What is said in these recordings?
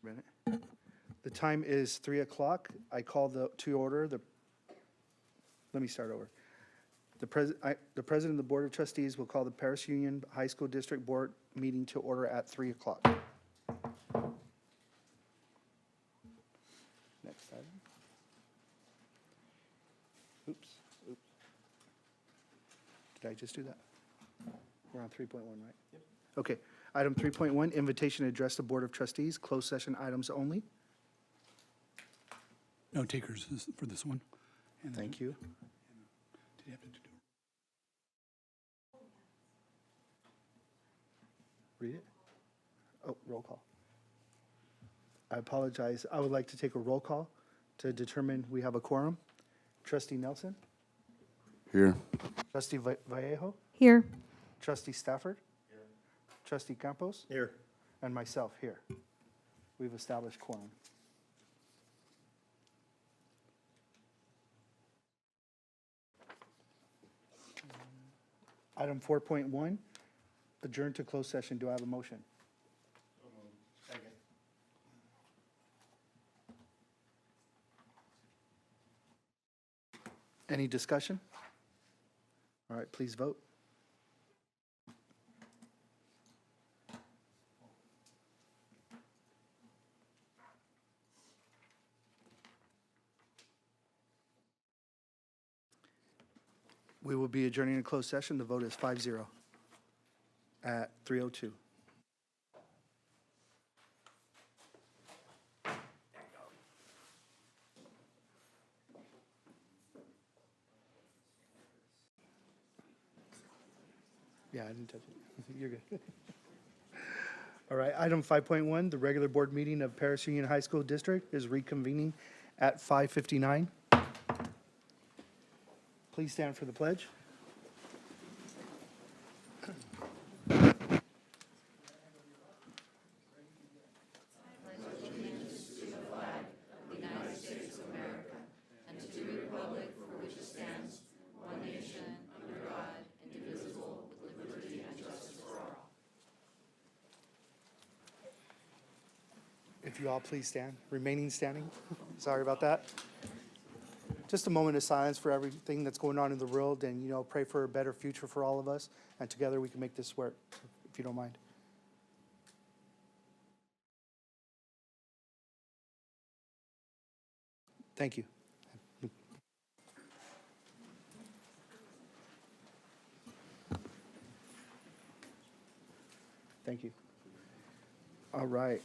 Minute. The time is 3 o'clock. I call to order let me start over. The president of the Board of Trustees will call the Paris Union High School District Board meeting to order at 3 o'clock. Next item. Oops. Did I just do that? We're on 3.1, right? Yep. Okay. Item 3.1, invitation to address the Board of Trustees, closed session items only. No takers for this one. And Thank you. Did you have to do? Read it. Oh, roll call. I apologize. I would like to take a roll call to determine we have a quorum. Trustee Nelson? Here. Trustee Vallejo? Here. Trustee Stafford? Here. Trustee Campos? Here. And myself here. We've established quorum. Item 4.1, adjourn to closed session. Do I have a motion? Any discussion? All right, please vote. We will be adjourning a closed session. The vote is 5-0 at 3:02. Yeah, I didn't touch it. You're good. All right, item 5.1, the regular board meeting of Paris Union High School District is reconvening at 5:59. Please stand for the pledge. If you all please stand, remaining standing. Sorry about that. Just a moment of silence for everything that's going on in the world and, pray for a better future for all of us. And together we can make this work, if you don't mind. Thank you. Thank you. All right.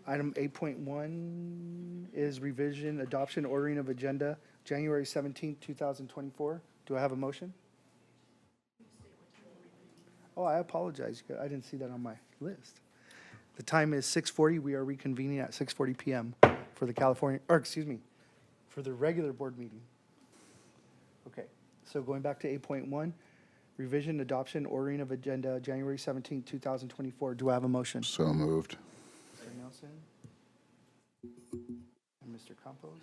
Item 8.1 is revision, adoption, ordering of agenda, January 17th, 2024. Do I have a motion? Oh, I apologize. I didn't see that on my list. The time is 6:40. We are reconvening at 6:40 p.m. for for the regular board meeting. Okay, so going back to 8.1, revision, adoption, ordering of agenda, January 17th, 2024. Do I have a motion? So moved. Mr. Nelson and Mr. Campos.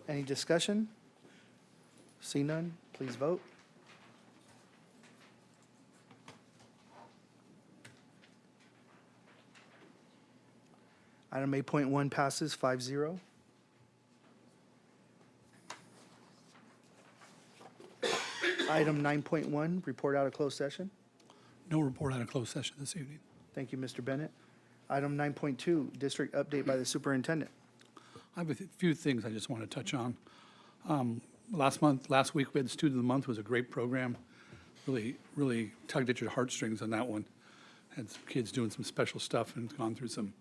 Any discussion? See none, please vote. Item 8.1 passes 5-0. Item 9.1, report out of closed session. No report out of closed session this evening. Thank you, Mr. Bennett. Item 9.2, district update by the superintendent. I have a few things I just want to touch on. Last week, we had Student of the Month. It was a great program. Really tugged at your heartstrings on that one. Had some kids doing some special stuff and gone through some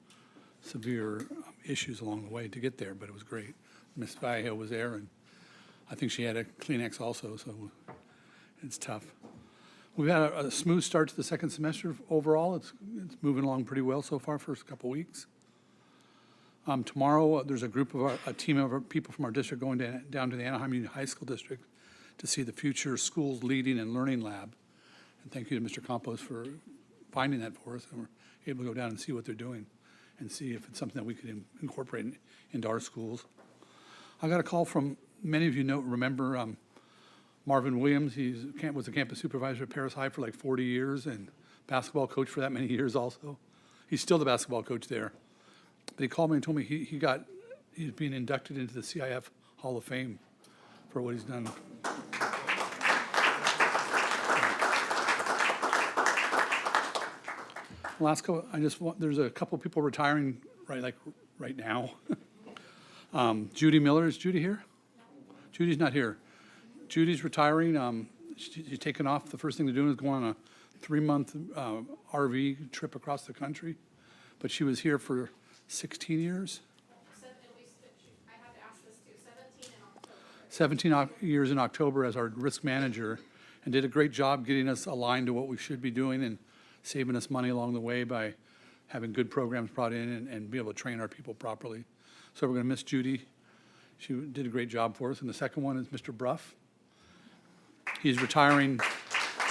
severe issues along the way to get there, but it was great. Miss Vallejo was there, and I think she had a Kleenex also, so it's tough. We've had a smooth start to the second semester overall. It's moving along pretty well so far, first couple weeks. Tomorrow, there's a team of our people from our district going down to the Anaheim Union High School District to see the future schools leading and learning lab. And thank you to Mr. Campos for finding that for us, and we're able to go down and see what they're doing and see if it's something that we could incorporate into our schools. I got a call from, many of you remember Marvin Williams. He was a campus supervisor at Paris High for like 40 years and basketball coach for that many years also. He's still the basketball coach there. But he called me and told me he's being inducted into the CIF Hall of Fame for what he's done. Last couple, there's a couple people retiring right now. Judy Miller, is Judy here? Judy's not here. Judy's retiring. She's taken off. The first thing they're doing is going on a 3-month RV trip across the country. But she was here for 16 years. I have to ask this too, 17 in October. 17 years in October as our risk manager, and did a great job getting us aligned to what we should be doing and saving us money along the way by having good programs brought in and be able to train our people properly. So we're going to miss Judy. She did a great job for us. And the second one is Mr. Bruff. He's retiring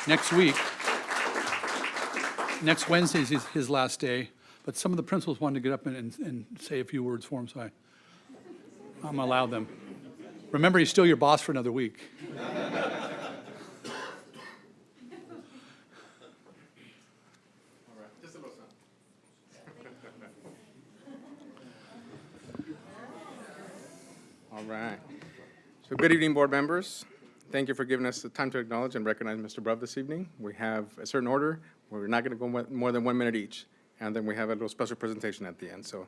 next week. Next Wednesday is his last day. But some of the principals wanted to get up and say a few words for him, so I'm allowed them. Remember, he's still your boss for another week. All right. So good evening, board members. Thank you for giving us the time to acknowledge and recognize Mr. Bruff this evening. We have a certain order. We're not going to go more than 1 minute each. And then we have a little special presentation at the end. So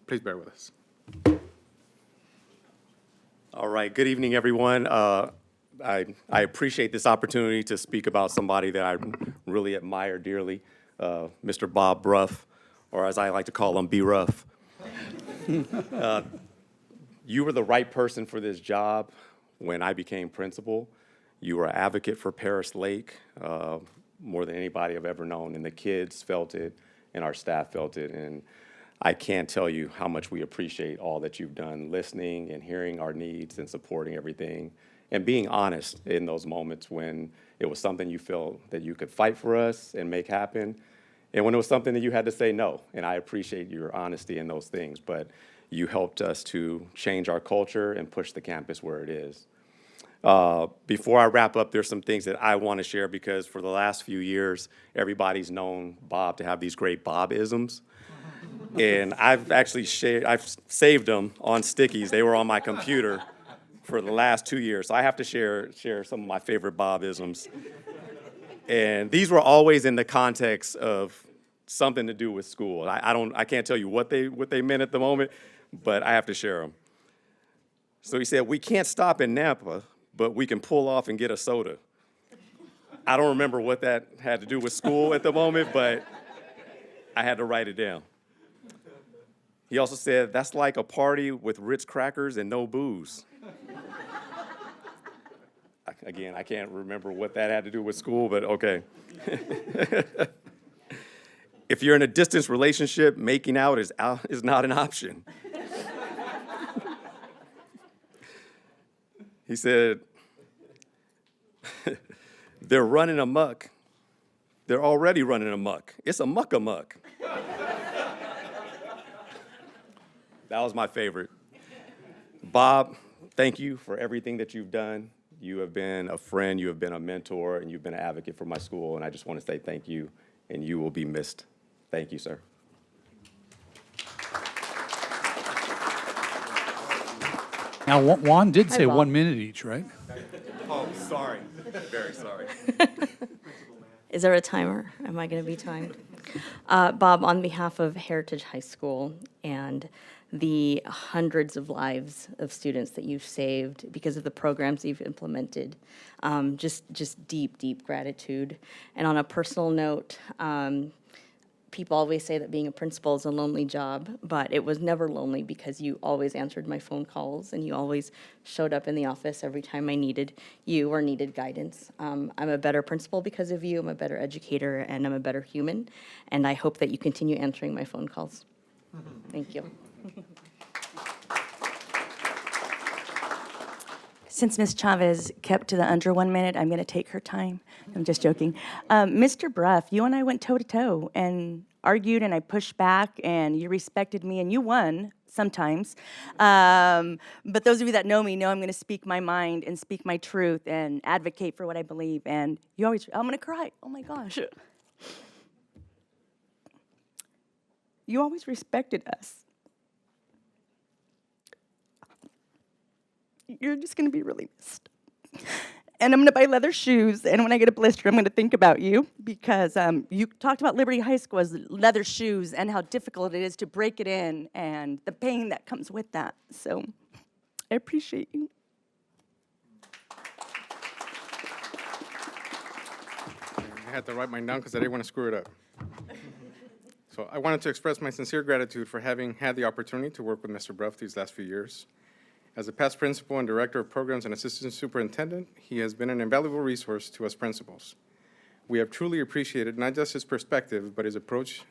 please bear with us. All right, good evening, everyone. I appreciate this opportunity to speak about somebody that I really admire dearly, Mr. Bob Bruff, or as I like to call him, B. Ruff. You were the right person for this job when I became principal. You were an advocate for Paris Lake more than anybody I've ever known, and the kids felt it, and our staff felt it, and I can't tell you how much we appreciate all that you've done, listening and hearing our needs and supporting everything, and being honest in those moments when it was something you felt that you could fight for us and make happen, and when it was something that you had to say no. And I appreciate your honesty in those things, but you helped us to change our culture and push the campus where it is. Before I wrap up, there's some things that I want to share because for the last few years, everybody's known Bob to have these great Bob-isms. And I've saved them on stickies. They were on my computer for the last 2 years. So I have to share some of my favorite Bob-isms. And these were always in the context of something to do with school. I can't tell you what they meant at the moment, but I have to share them. So he said, "We can't stop in Napa, but we can pull off and get a soda." I don't remember what that had to do with school at the moment, but I had to write it down. He also said, "That's like a party with Ritz crackers and no booze." Again, I can't remember what that had to do with school, but okay. "If you're in a distance relationship, making out is not an option." He said, "They're running amok. They're already running amok. It's a muck-a-muck." That was my favorite. Bob, thank you for everything that you've done. You have been a friend, you have been a mentor, and you've been an advocate for my school, and I just want to say thank you, and you will be missed. Thank you, sir. Now, Juan did Hi, say Bob. 1 minute each, right? Oh, sorry. Very sorry. Is there a timer? Am I going to be timed? Bob, on behalf of Heritage High School and the hundreds of lives of students that you've saved because of the programs you've implemented, just deep, deep gratitude. And on a personal note, people always say that being a principal is a lonely job, but it was never lonely because you always answered my phone calls and you always showed up in the office every time I needed you or needed guidance. I'm a better principal because of you. I'm a better educator and I'm a better human. And I hope that you continue answering my phone calls. Thank you. Since Ms. Chavez kept to the under 1 minute, I'm going to take her time. I'm just joking. Mr. Bruff, you and I went toe-to-toe and argued, and I pushed back, and you respected me, and you won sometimes. But those of you that know me know I'm going to speak my mind and speak my truth and advocate for what I believe. And you always, I'm going to cry. Oh, my gosh. You always respected us. You're just going to be really missed. And I'm going to buy leather shoes, and when I get a blister, I'm going to think about you, because you talked about Liberty High School as leather shoes and how difficult it is to break it in and the pain that comes with that. So I appreciate you. I had to write mine down because I didn't want to screw it up. So I wanted to express my sincere gratitude for having had the opportunity to work with Mr. Bruff these last few years. As a past principal and director of programs and assistant superintendent, he has been an invaluable resource to us principals. We have truly appreciated not just his perspective, but his approach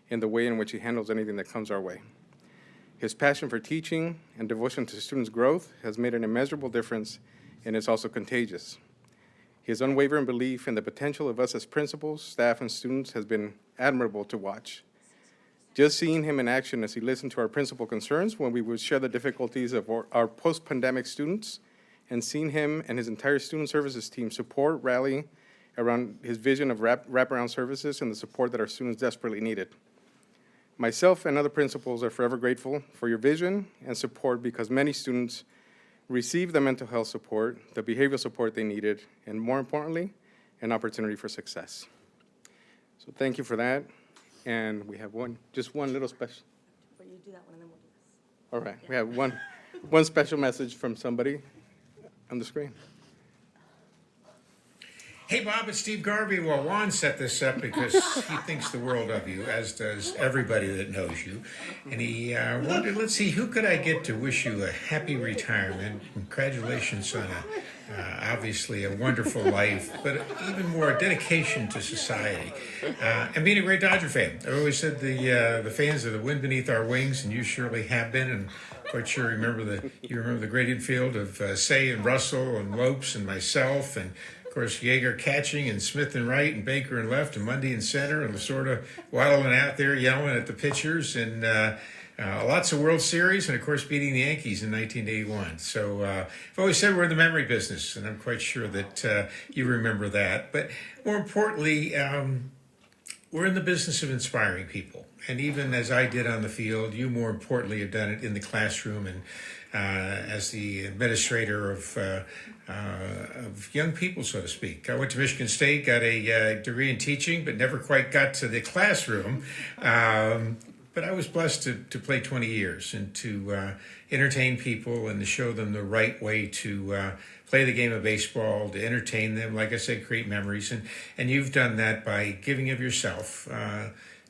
in the way in which he handles anything that comes our way. His passion for teaching and devotion to students' growth has made an immeasurable difference, and is also contagious. His unwavering belief in the potential of us as principals, staff, and students has been admirable to watch. Just seeing him in action as he listened to our principal concerns when we would share the difficulties of our post-pandemic students, and seeing him and his entire student services team support, rally around his vision of wraparound services and the support that our students desperately needed. Myself and other principals are forever grateful for your vision and support, because many students received the mental health support, the behavioral support they needed, and more importantly, an opportunity for success. So thank you for that. And we have just one little special. But you do that one, and then we'll do this. All right, we have one special message from somebody on the screen. Hey, Bob, it's Steve Garvey. Well, Juan set this up because he thinks the world of you, as does everybody that knows you. And he wondered, let's see, who could I get to wish you a happy retirement? Congratulations on obviously a wonderful life, but even more dedication to society. And being a great Dodger fan. I've always said the fans are the wind beneath our wings, and you surely have been. And quite sure you remember the great infield of Say and Russell and Lopes and myself, and of course, Yeager catching, and Smith and right, and Baker and left, and Mundy in center, and Lasorda waddling out there yelling at the pitchers, and lots of World Series, and of course beating the Yankees in 1981. So I've always said we're in the memory business, and I'm quite sure that you remember that. But more importantly, we're in the business of inspiring people. And even as I did on the field, you more importantly have done it in the classroom, and as the administrator of young people, so to speak. I went to Michigan State, got a degree in teaching, but never quite got to the classroom. But I was blessed to play 20 years and to entertain people and to show them the right way to play the game of baseball, to entertain them, like I said, create memories. And you've done that by giving of yourself,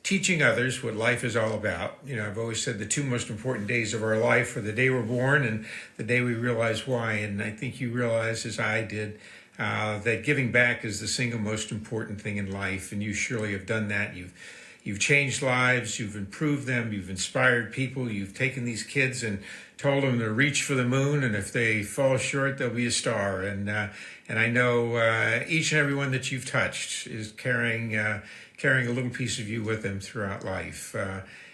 teaching others what life is all about. You know, I've always said the two most important days of our life are the day we're born and the day we realize why. And I think you realize, as I did, that giving back is the single most important thing in life. And you surely have done that. You've changed lives, you've improved them, you've inspired people, you've taken these kids and told them to reach for the moon, and if they fall short, they'll be a star. And I know each and every one that you've touched is carrying a little piece of you with them throughout life.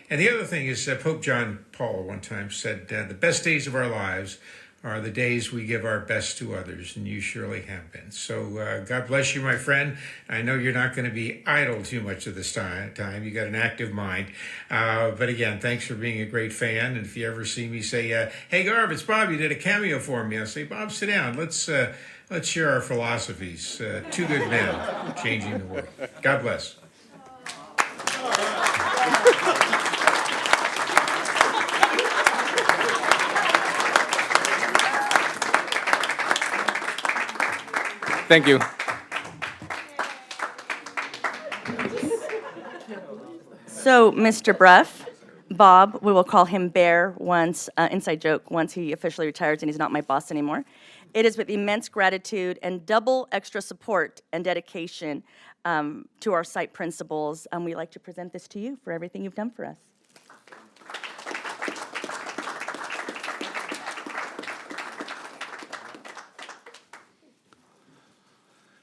And the other thing is, Pope John Paul one time said, the best days of our lives are the days we give our best to others, and you surely have been. So God bless you, my friend. I know you're not going to be idle too much of this time. You got an active mind. But again, thanks for being a great fan. And if you ever see me say, hey, Garv, it's Bob, you did a cameo for me. I'll say, Bob, sit down. Let's share our philosophies. Two good men changing the world. God bless. Thank you. So, Mr. Bruff, Bob, we will call him Bear once, inside joke, once he officially retires and he's not my boss anymore. It is with immense gratitude and double extra support and dedication to our site principals. We'd like to present this to you for everything you've done for us.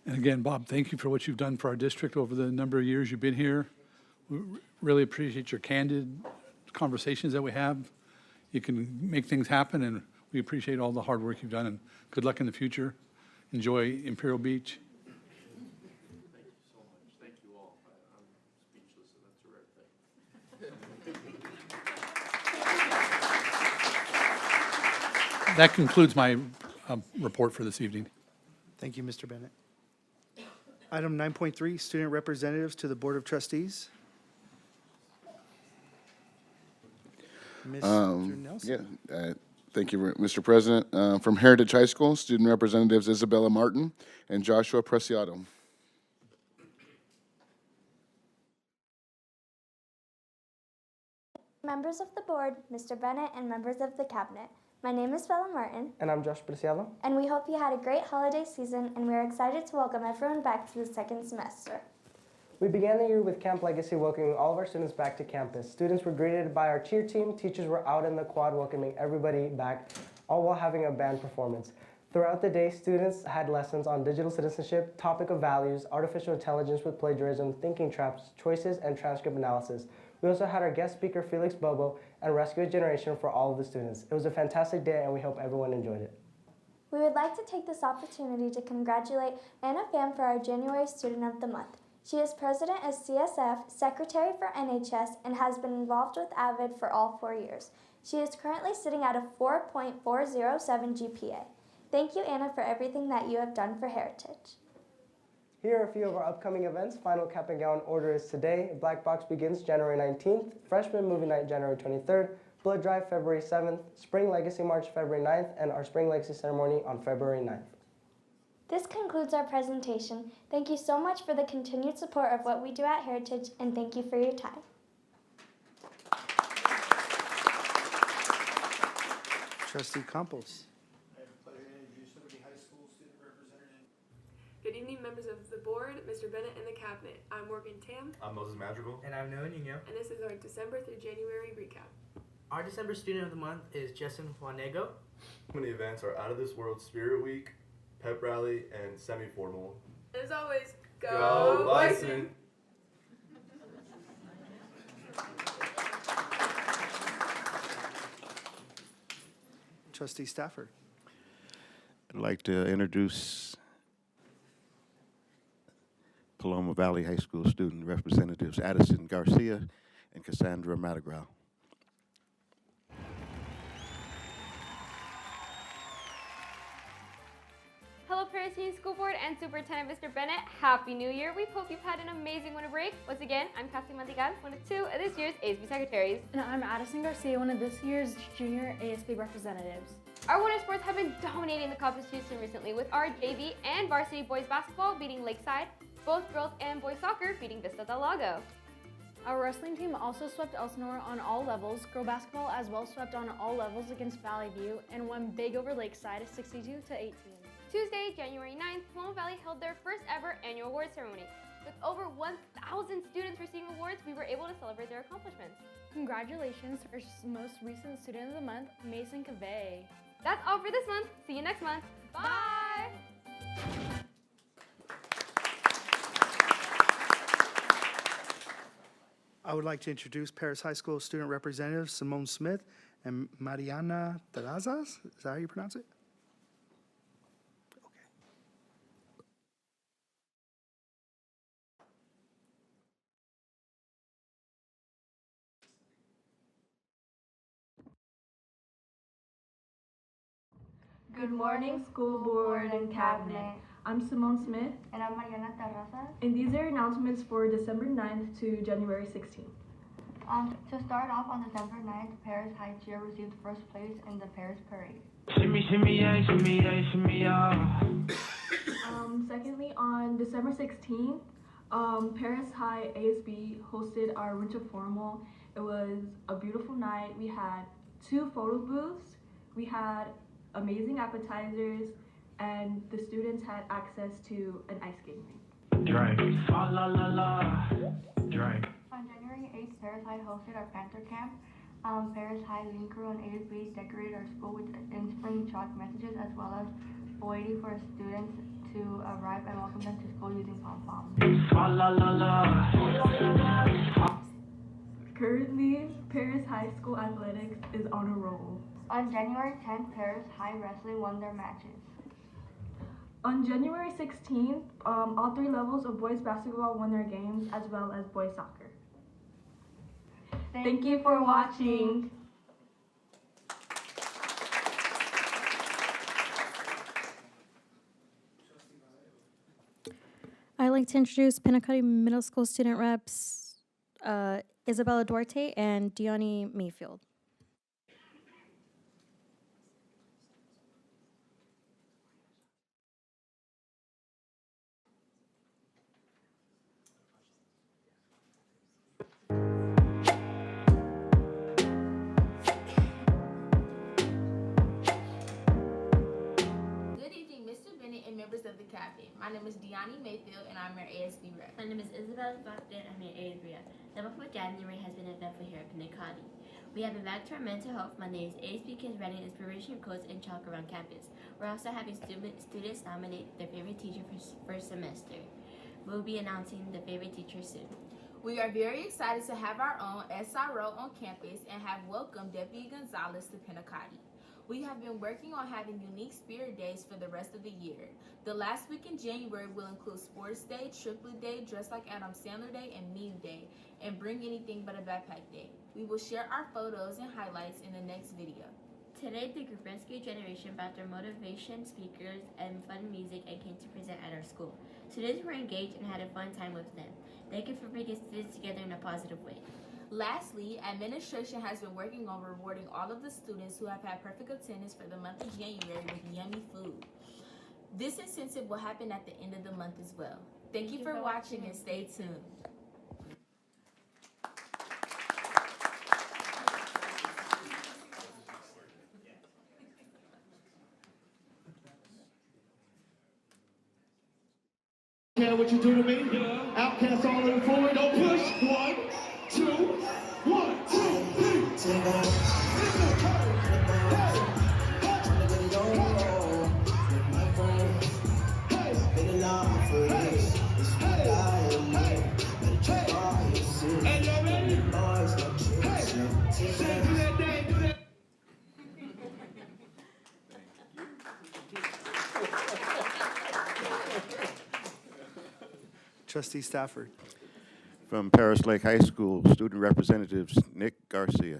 And again, Bob, thank you for what you've done for our district over the number of years you've been here. We really appreciate your candid conversations that we have. You can make things happen, and we appreciate all the hard work you've done, and good luck in the future. Enjoy Imperial Beach. Thank you so much. Thank you all. I'm speechless, and that's a rare thing. That concludes my report for this evening. Thank you, Mr. Bennett. Item 9.3, student representatives to the Board of Trustees. Mr. Nelson. Yeah, thank you, Mr. President. From Heritage High School, student representatives Isabella Martin and Joshua Preciado. Members of the board, Mr. Bennett, and members of the cabinet. My name is Bella Martin, And I'm Josh Preciado. and we hope you had a great holiday season, and we are excited to welcome everyone back to the second semester. We began the year with Camp Legacy, welcoming all of our students back to campus. Students were greeted by our cheer team, teachers were out in the quad welcoming everybody back, all while having a band performance. Throughout the day, students had lessons on digital citizenship, topic of values, artificial intelligence with plagiarism, thinking traps, choices, and transcript analysis. We also had our guest speaker, Felix Bobo, and Rescue a Generation for all of the students. It was a fantastic day, and we hope everyone enjoyed it. We would like to take this opportunity to congratulate Anna Pham for our January Student of the Month. She is president of CSF, secretary for NHS, and has been involved with AVID for all 4 years. She is currently sitting at a 4.407 GPA. Thank you, Anna, for everything that you have done for Heritage. Here are a few of our upcoming events. Final cap and gown order is today. Black Box begins January 19th. Freshman Movie Night January 23rd. Blood Drive February 7th. Spring Legacy March February 9th. And our Spring Legacy Ceremony on February 9th. This concludes our presentation. Thank you so much for the continued support of what we do at Heritage, and thank you for your time. Trustee Campos. Good evening, members of the board, Mr. Bennett, and the cabinet. I'm Morgan Tam, I'm Moses Madrigal. And I'm Noah Nino. and this is our December through January recap. Our December Student of the Month is Jessen Juanego. Many events are Out of This World Spirit Week, Pep Rally, and Semi-Formal. And as always, Go Bison! Trustee Stafford. I'd like to introduce Paloma Valley High School student representatives Addison Garcia and Cassandra Matagrau. Hello, Paris Union School Board and Superintendent Mr. Bennett. Happy New Year. We hope you've had an amazing winter break. Once again, I'm Cassie Mantigan, one of 2 of this year's ASB secretaries. And I'm Addison Garcia, one of this year's junior ASB representatives. Our winter sports have been dominating the competition recently, with our JV and varsity boys basketball beating Lakeside, both girls and boys soccer beating Vista del Lago. Our wrestling team also swept Elsinore on all levels. Girl basketball as well swept on all levels against Valley View and won big over Lakeside 62-18. Tuesday, January 9th, Paloma Valley held their first ever annual awards ceremony. With over 1,000 students receiving awards, we were able to celebrate their accomplishments. Congratulations to our most recent Student of the Month, Mason Cavey. That's all for this month. See you next month. Bye! I would like to introduce Paris High School student representatives Simone Smith and Mariana Terrazas. Is that how you pronounce it? Good morning, school board and cabinet. I'm Simone Smith. And I'm Mariana Terrazas. And these are announcements for December 9th to January 16th. To start off on December 9th, Paris High Cheer received first place in the Paris Parade. Shimmy, shimmy, yeah, shimmy, yeah, shimmy, yeah. Secondly, on December 16th, Paris High ASB hosted our winter formal. It was a beautiful night. We had 2 photo booths. We had amazing appetizers, and the students had access to an ice skating rink. Drink. Ah, la, la, la. Drink. On January 8th, Paris High hosted our Panther Camp. Paris High Lean Crew and ASB decorated our school with in-spring chalk messages, as well as waiting for students to arrive and welcome them to school using pom-poms. Ah, la, la, la. Currently, Paris High School athletics is on a roll. On January 10th, Paris High Wrestling won their matches. On January 16th, all 3 levels of boys basketball won their games, as well as boys soccer. Thank you for watching. I'd like to introduce Pinacati Middle School student reps Isabella Duarte and Diani Mayfield. Good evening, Mr. Bennett and members of the cabinet. My name is Diani Mayfield, and I'm your ASB rep. My name is Isabella Duarte, and I'm your ASB rep. The month of January has been eventful here at Pinacati. We have been back to our mental health Mondays, ASB Kids writing inspirational quotes and chalk around campus. We're also having students nominate their favorite teacher for first semester. We'll be announcing the favorite teacher soon. We are very excited to have our own SRO on campus and have welcomed Deputy Gonzalez to Pinacati. We have been working on having unique spirit days for the rest of the year. The last week in January will include Sports Day, Triplet Day, Dress Like Adam Sandler Day, and Meme Day, and Bring Anything But a Backpack Day. We will share our photos and highlights in the next video. Today, the group Rescue Generation brought their motivation speakers and fun music and came to present at our school. Students were engaged and had a fun time with them. Thank you for bringing students together in a positive way. Lastly, administration has been working on rewarding all of the students who have had perfect attendance for the month of January with yummy food. This incentive will happen at the end of the month as well. Thank you for watching and stay tuned. Care what you do to me? Outcasts all in forward, don't push. 1, 2, 1, 2, 3. Hey, y'all ready? Hey, do that day, do that. Trustee Stafford. From Paris Lake High School, student representatives Nick Garcia.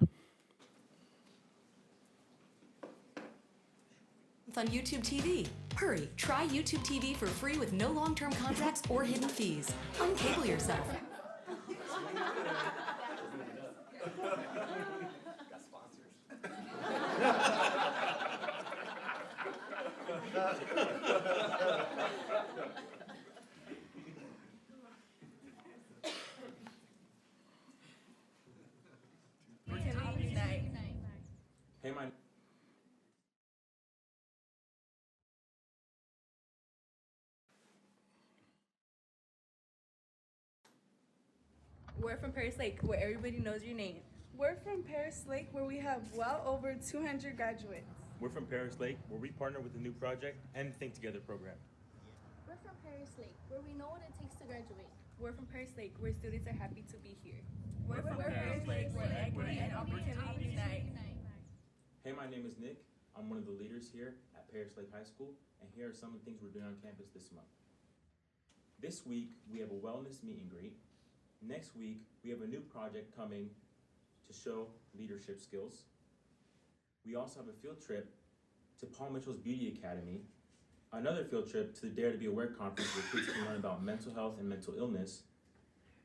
On YouTube TV. Hurry, try YouTube TV for free with no long-term contracts or hidden fees. Uncable yourself. Hey, my We're from Paris Lake, where everybody knows your name. We're from Paris Lake, where we have well over 200 graduates. We're from Paris Lake, where we partner with a new project and Think Together program. We're from Paris Lake, where we know what it takes to graduate. We're from Paris Lake, where students are happy to be here. We're from Paris Lake, where equity and opportunity unite. Hey, my name is Nick. I'm one of the leaders here at Paris Lake High School, and here are some of the things we're doing on campus this month. This week, we have a wellness meet and greet. Next week, we have a new project coming to show leadership skills. We also have a field trip to Paul Mitchell's Beauty Academy, another field trip to the Dare to Be Aware conference where kids can learn about mental health and mental illness.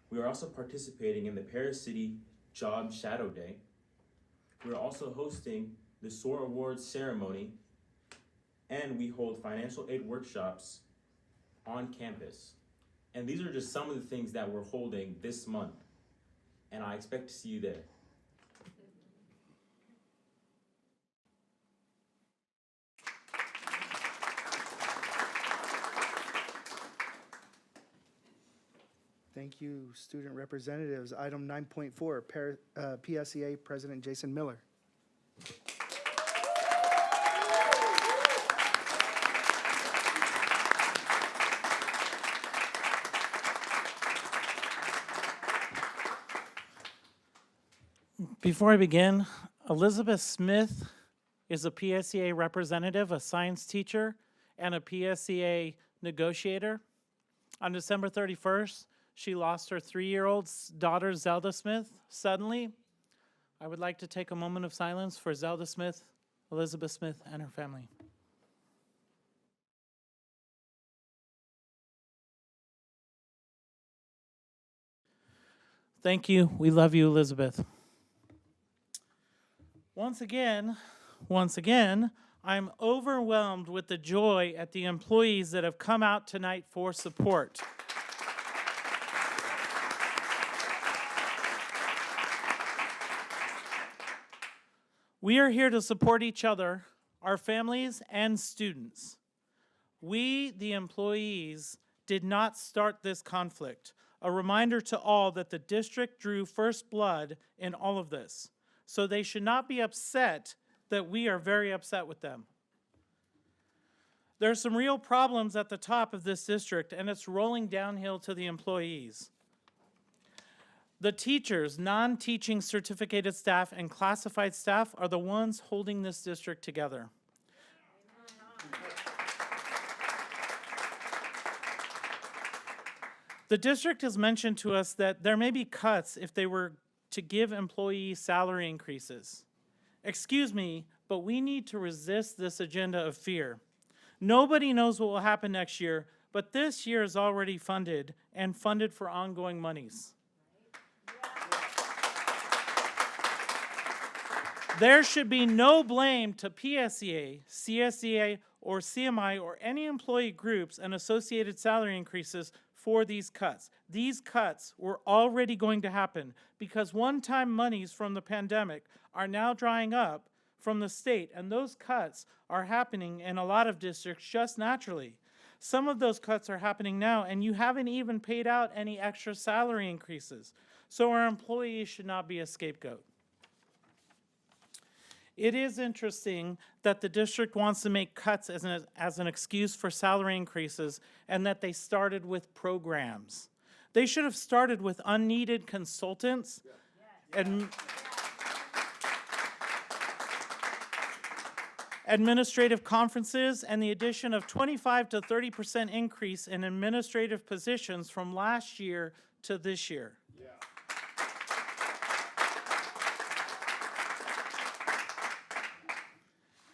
We are also participating in the Paris City Job Shadow Day. We are also hosting the SOAR Awards ceremony, and we hold financial aid workshops on campus. And these are just some of the things that we're holding this month, and I expect to see you there. Thank you, student representatives. Item 9.4, PSEA President Jason Miller. Before I begin, Elizabeth Smith is a PSEA representative, a science teacher, and a PSEA negotiator. On December 31st, she lost her 3-year-old daughter, Zelda Smith, suddenly. I would like to take a moment of silence for Zelda Smith, Elizabeth Smith, and her family. Thank you. We love you, Elizabeth. Once again, I'm overwhelmed with the joy at the employees that have come out tonight for support. We are here to support each other, our families, and students. We, the employees, did not start this conflict. A reminder to all that the district drew first blood in all of this. So they should not be upset that we are very upset with them. There are some real problems at the top of this district, and it's rolling downhill to the employees. The teachers, non-teaching certificated staff, and classified staff are the ones holding this district together. The district has mentioned to us that there may be cuts if they were to give employees salary increases. Excuse me, but we need to resist this agenda of fear. Nobody knows what will happen next year, but this year is already funded and funded for ongoing monies. There should be no blame to PSEA, CSEA, or CMI, or any employee groups and associated salary increases for these cuts. These cuts were already going to happen because one-time monies from the pandemic are now drying up from the state, and those cuts are happening in a lot of districts just naturally. Some of those cuts are happening now, and you haven't even paid out any extra salary increases. So our employees should not be a scapegoat. It is interesting that the district wants to make cuts as an excuse for salary increases, and that they started with programs. They should have started with unneeded consultants and administrative conferences, and the addition of 25 to 30% increase in administrative positions from last year to this year.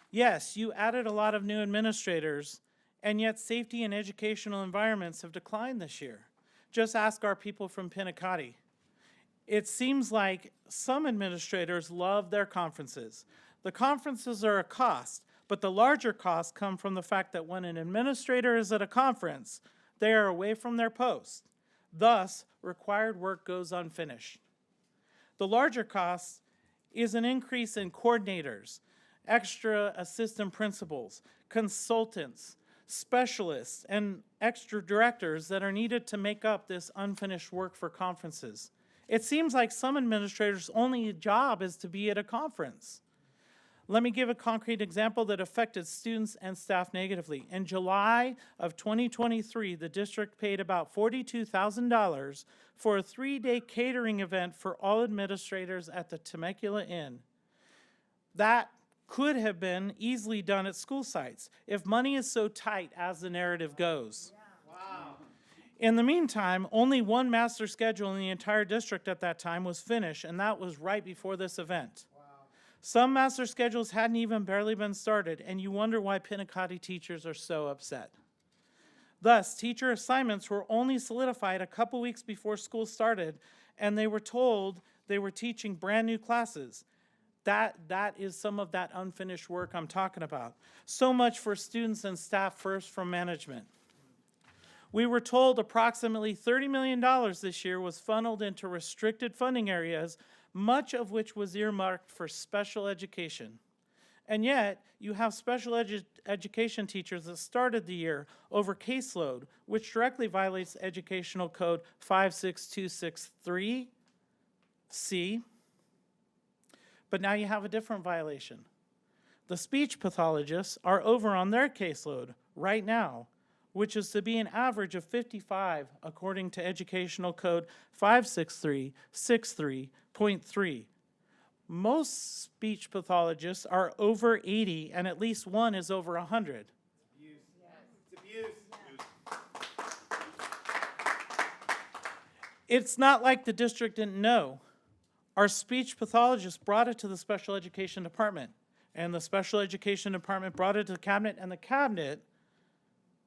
Yes, you added a lot of new administrators, and yet safety and educational environments have declined this year. Just ask our people from Pinacati. It seems like some administrators love their conferences. The conferences are a cost, but the larger costs come from the fact that when an administrator is at a conference, they are away from their post. Thus, required work goes unfinished. The larger cost is an increase in coordinators, extra assistant principals, consultants, specialists, and extra directors that are needed to make up this unfinished work for conferences. It seems like some administrators' only job is to be at a conference. Let me give a concrete example that affected students and staff negatively. In July of 2023, the district paid about $42,000 for a 3-day catering event for all administrators at the Temecula Inn. That could have been easily done at school sites if money is so tight as the narrative goes. In the meantime, only one master schedule in the entire district at that time was finished, and that was right before this event. Some master schedules hadn't even barely been started, and you wonder why Pinacati teachers are so upset. Thus, teacher assignments were only solidified a couple weeks before school started, and they were told they were teaching brand new classes. That is some of that unfinished work I'm talking about. So much for students and staff first from management. We were told approximately $30 million this year was funneled into restricted funding areas, much of which was earmarked for special education. And yet, you have special education teachers that started the year over caseload, which directly violates Educational Code 56263C. But now you have a different violation. The speech pathologists are over on their caseload right now, which is to be an average of 55 according to Educational Code 56363.3. Most speech pathologists are over 80, and at least one is over 100. It's not like the district didn't know. Our speech pathologist brought it to the special education department, and the special education department brought it to the cabinet, and the cabinet,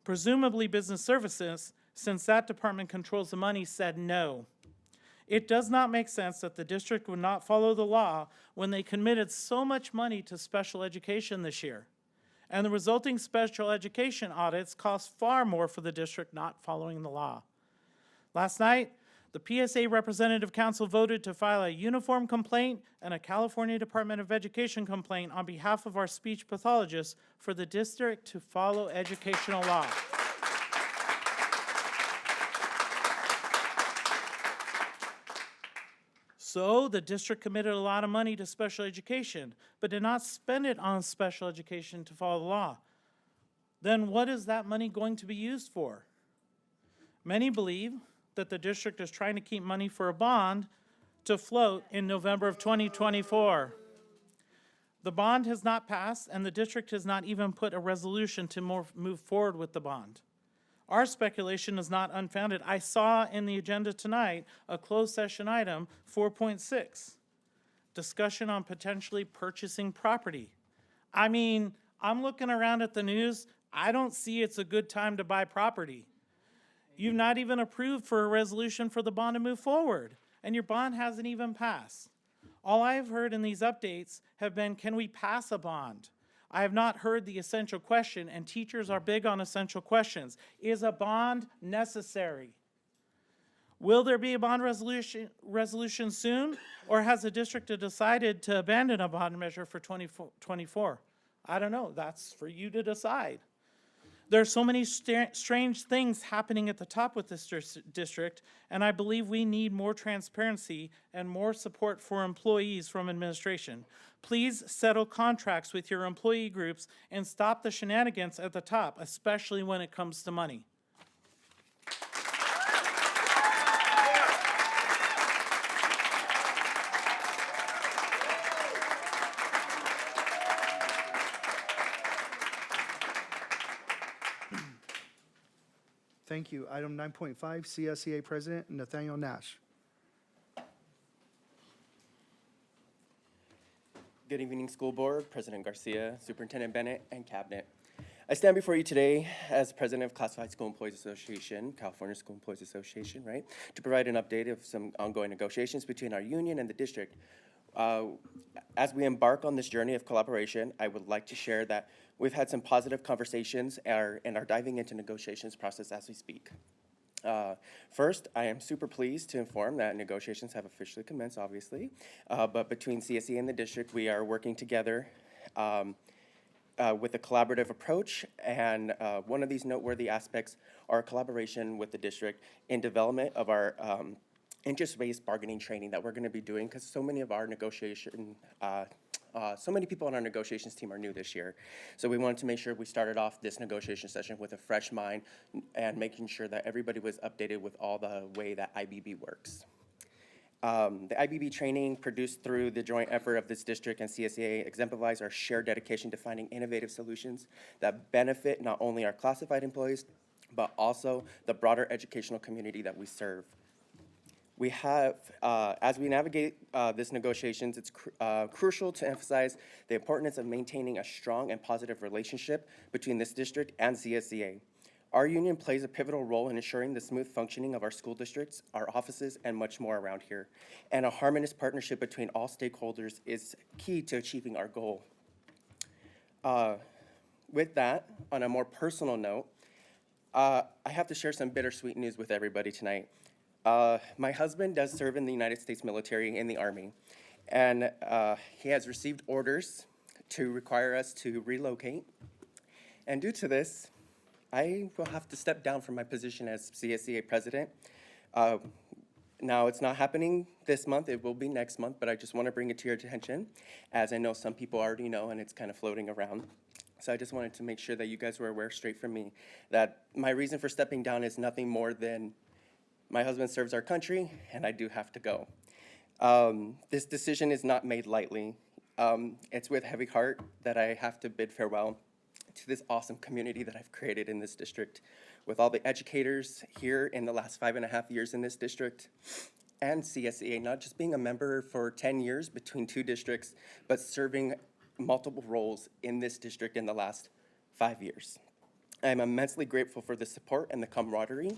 presumably business services, since that department controls the money, said no. It does not make sense that the district would not follow the law when they committed so much money to special education this year. And the resulting special education audits cost far more for the district not following the law. Last night, the PSA Representative Council voted to file a uniform complaint and a California Department of Education complaint on behalf of our speech pathologists for the district to follow educational law. So the district committed a lot of money to special education, but did not spend it on special education to follow the law. Then what is that money going to be used for? Many believe that the district is trying to keep money for a bond to float in November of 2024. The bond has not passed, and the district has not even put a resolution to move forward with the bond. Our speculation is not unfounded. I saw in the agenda tonight a closed session item, 4.6, discussion on potentially purchasing property. I mean, I'm looking around at the news. I don't see it's a good time to buy property. You've not even approved for a resolution for the bond to move forward, and your bond hasn't even passed. All I have heard in these updates have been, can we pass a bond? I have not heard the essential question, and teachers are big on essential questions. Is a bond necessary? Will there be a bond resolution soon, or has the district decided to abandon a bond measure for 2024? I don't know. That's for you to decide. There are so many strange things happening at the top with this district, and I believe we need more transparency and more support for employees from administration. Please settle contracts with your employee groups and stop the shenanigans at the top, especially when it comes to money. Thank you. Item 9.5, CSEA President Nathaniel Nash. Good evening, School Board, President Garcia, Superintendent Bennett, and Cabinet. I stand before you today as President of Classified School Employees Association, California School Employees Association, right, to provide an update of some ongoing negotiations between our union and the district. As we embark on this journey of collaboration, I would like to share that we've had some positive conversations and are diving into negotiations process as we speak. First, I am super pleased to inform that negotiations have officially commenced, obviously, but between CSE and the district, we are working together with a collaborative approach, and one of these noteworthy aspects are collaboration with the district in development of our interest-based bargaining training that we're going to be doing, because so many people on our negotiations team are new this year. So we wanted to make sure we started off this negotiation session with a fresh mind and making sure that everybody was updated with all the way that IBB works. The IBB training produced through the joint effort of this district and CSEA exemplifies our shared dedication to finding innovative solutions that benefit not only our classified employees, but also the broader educational community that we serve. We have, as we navigate this negotiations, it's crucial to emphasize the importance of maintaining a strong and positive relationship between this district and CSEA. Our union plays a pivotal role in ensuring the smooth functioning of our school districts, our offices, and much more around here. And a harmonious partnership between all stakeholders is key to achieving our goal. With that, on a more personal note, I have to share some bittersweet news with everybody tonight. My husband does serve in the United States military in the Army, and he has received orders to require us to relocate. And due to this, I will have to step down from my position as CSEA president. Now, it's not happening this month, it will be next month, but I just want to bring it to your attention, as I know some people already know and it's kind of floating around. So I just wanted to make sure that you guys were aware straight from me that my reason for stepping down is nothing more than my husband serves our country, and I do have to go. This decision is not made lightly. It's with heavy heart that I have to bid farewell to this awesome community that I've created in this district, with all the educators here in the last 5.5 years in this district, and CSEA, not just being a member for 10 years between two districts, but serving multiple roles in this district in the last 5 years. I am immensely grateful for the support and the camaraderie.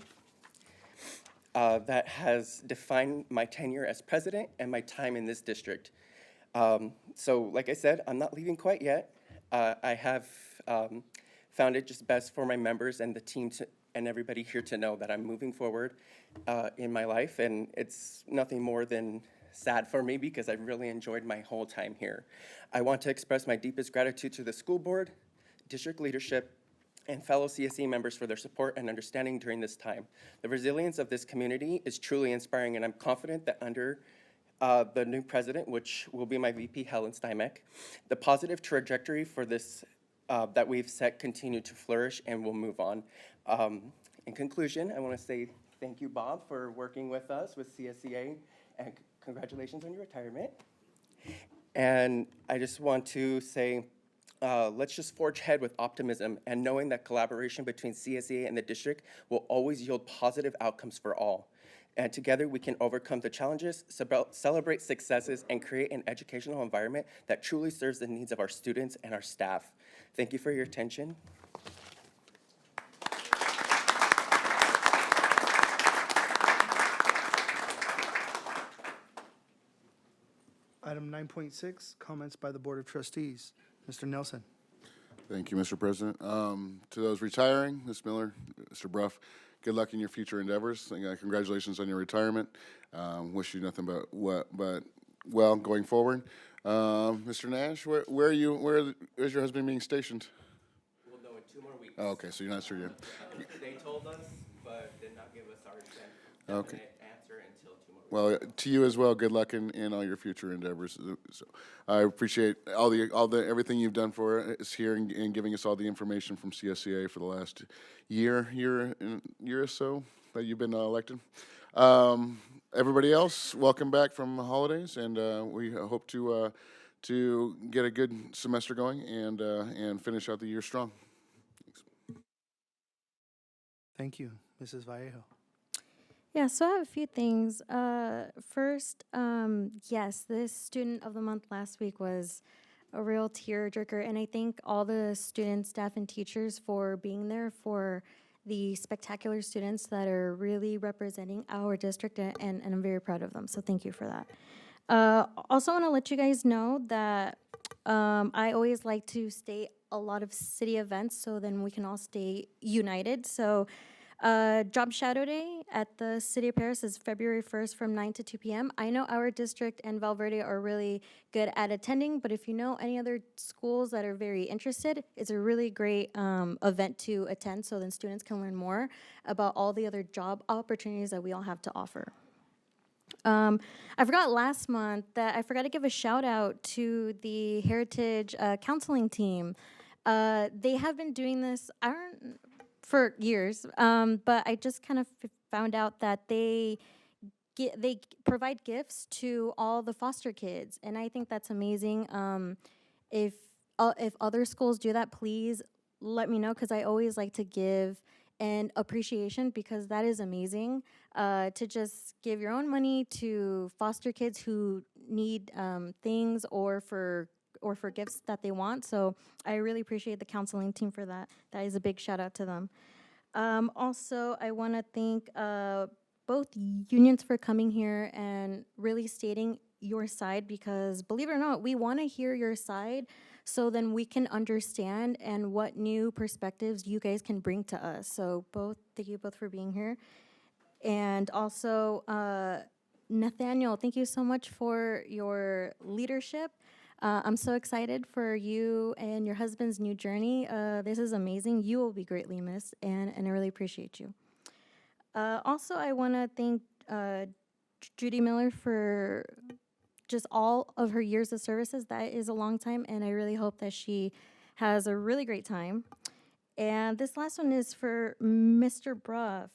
that has defined my tenure as president and my time in this district. So like I said, I'm not leaving quite yet. I have found it just best for my members and the team and everybody here to know that I'm moving forward in my life, and it's nothing more than sad for me because I really enjoyed my whole time here. I want to express my deepest gratitude to the school board, district leadership, and fellow CSE members for their support and understanding during this time. The resilience of this community is truly inspiring, and I'm confident that under the new president, which will be my VP, Helen Steinmeck, the positive trajectory for this that we've set continue to flourish and will move on. In conclusion, I want to say thank you, Bob, for working with us with CSEA, and congratulations on your retirement. And I just want to say, let's just forge ahead with optimism and knowing that collaboration between CSEA and the district will always yield positive outcomes for all. And together we can overcome the challenges, celebrate successes, and create an educational environment that truly serves the needs of our students and our staff. Thank you for your attention. Item 9.6, comments by the Board of Trustees. Mr. Nelson. Thank you, Mr. President. To those retiring, Ms. Miller, Mr. Bruff, good luck in your future endeavors. Congratulations on your retirement. Wish you nothing but well going forward. Mr. Nash, where are you? Where is your husband being stationed? We'll know in 2 more weeks. Oh, okay, so you're not sure yet. They told us, but did not give us our Okay. answer until 2 more weeks. Well, to you as well. Good luck in all your future endeavors. So, I appreciate all the everything you've done for us here and giving us all the information from CSEA for the last year or so that you've been elected. Everybody else, welcome back from the holidays, and we hope to get a good semester going and finish out the year strong. Thank you, Mrs. Vallejo. Yeah, so I have a few things. First, yes, this Student of the Month last week was a real tearjerker, and I thank all the students, staff, and teachers for being there for the spectacular students that are really representing our district, and I'm very proud of them, so thank you for that. Also want to let you guys know that I always like to state a lot of city events so then we can all stay united. So Job Shadow Day at the City of Paris is February 1st from 9 to 2 p.m. I know our district and Valverde are really good at attending, but if you know any other schools that are very interested, it's a really great event to attend so then students can learn more about all the other job opportunities that we all have to offer. I forgot last month that I forgot to give a shout out to the Heritage counseling team. They have been doing this, for years, but I just kind of found out that they provide gifts to all the foster kids, and I think that's amazing. If other schools do that, please let me know, because I always like to give an appreciation, because that is amazing, to just give your own money to foster kids who need things or for gifts that they want. So I really appreciate the counseling team for that. That is a big shout out to them. Also, I want to thank both unions for coming here and really stating your side, because believe it or not, we want to hear your side so then we can understand and what new perspectives you guys can bring to us. So thank you both for being here. And also, Nathaniel, thank you so much for your leadership. I'm so excited for you and your husband's new journey. This is amazing. You will be greatly missed, and I really appreciate you. Also, I want to thank Judy Miller for just all of her years of services. That is a long time, and I really hope that she has a really great time. And this last one is for Mr. Bruff.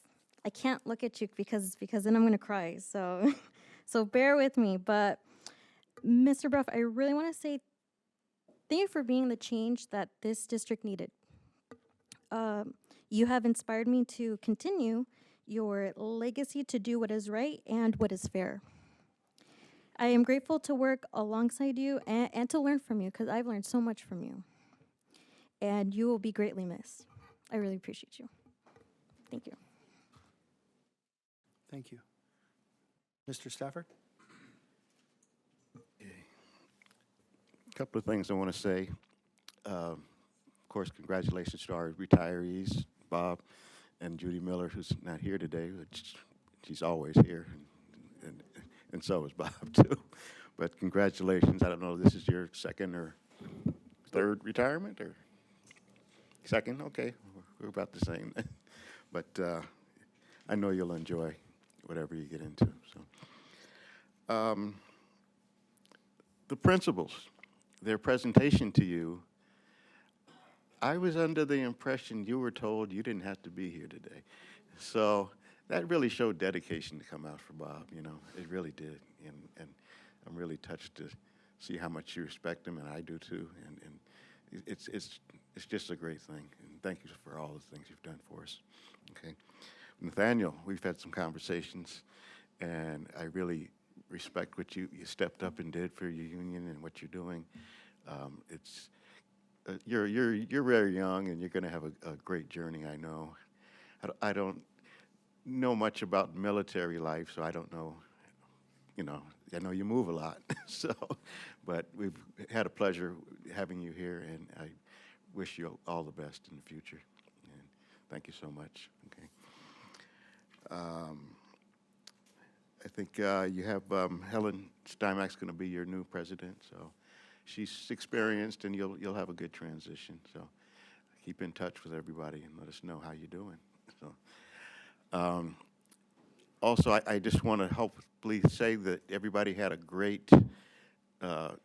I can't look at you because then I'm going to cry, so so bear with me. But Mr. Bruff, I really want to say thank you for being the change that this district needed. You have inspired me to continue your legacy to do what is right and what is fair. I am grateful to work alongside you and to learn from you, because I've learned so much from you. And you will be greatly missed. I really appreciate you. Thank you. Thank you. Mr. Stafford? Couple of things I want to say. Of course, congratulations to our retirees, Bob and Judy Miller, who's not here today, but she's always here, and so is Bob too. But congratulations. I don't know, this is your second or third retirement, or second? Okay, we're about the same. But I know you'll enjoy whatever you get into. So, the principals, their presentation to you, I was under the impression you were told you didn't have to be here today. So that really showed dedication to come out for Bob, you know, it really did. And I'm really touched to see how much you respect him, and I do too. And it's just a great thing. And thank you for all the things you've done for us. Okay. Nathaniel, we've had some conversations, and I really respect what you stepped up and did for your union and what you're doing. You're very young, and you're going to have a great journey, I know. I don't know much about military life, so I don't know, you know, I know you move a lot, so, but we've had a pleasure having you here, and I wish you all the best in the future. And thank you so much. Okay. I think you have Helen Steinmack's going to be your new president, so she's experienced, and you'll have a good transition. So keep in touch with everybody and let us know how you're doing. So, also, I just want to hopefully say that everybody had a great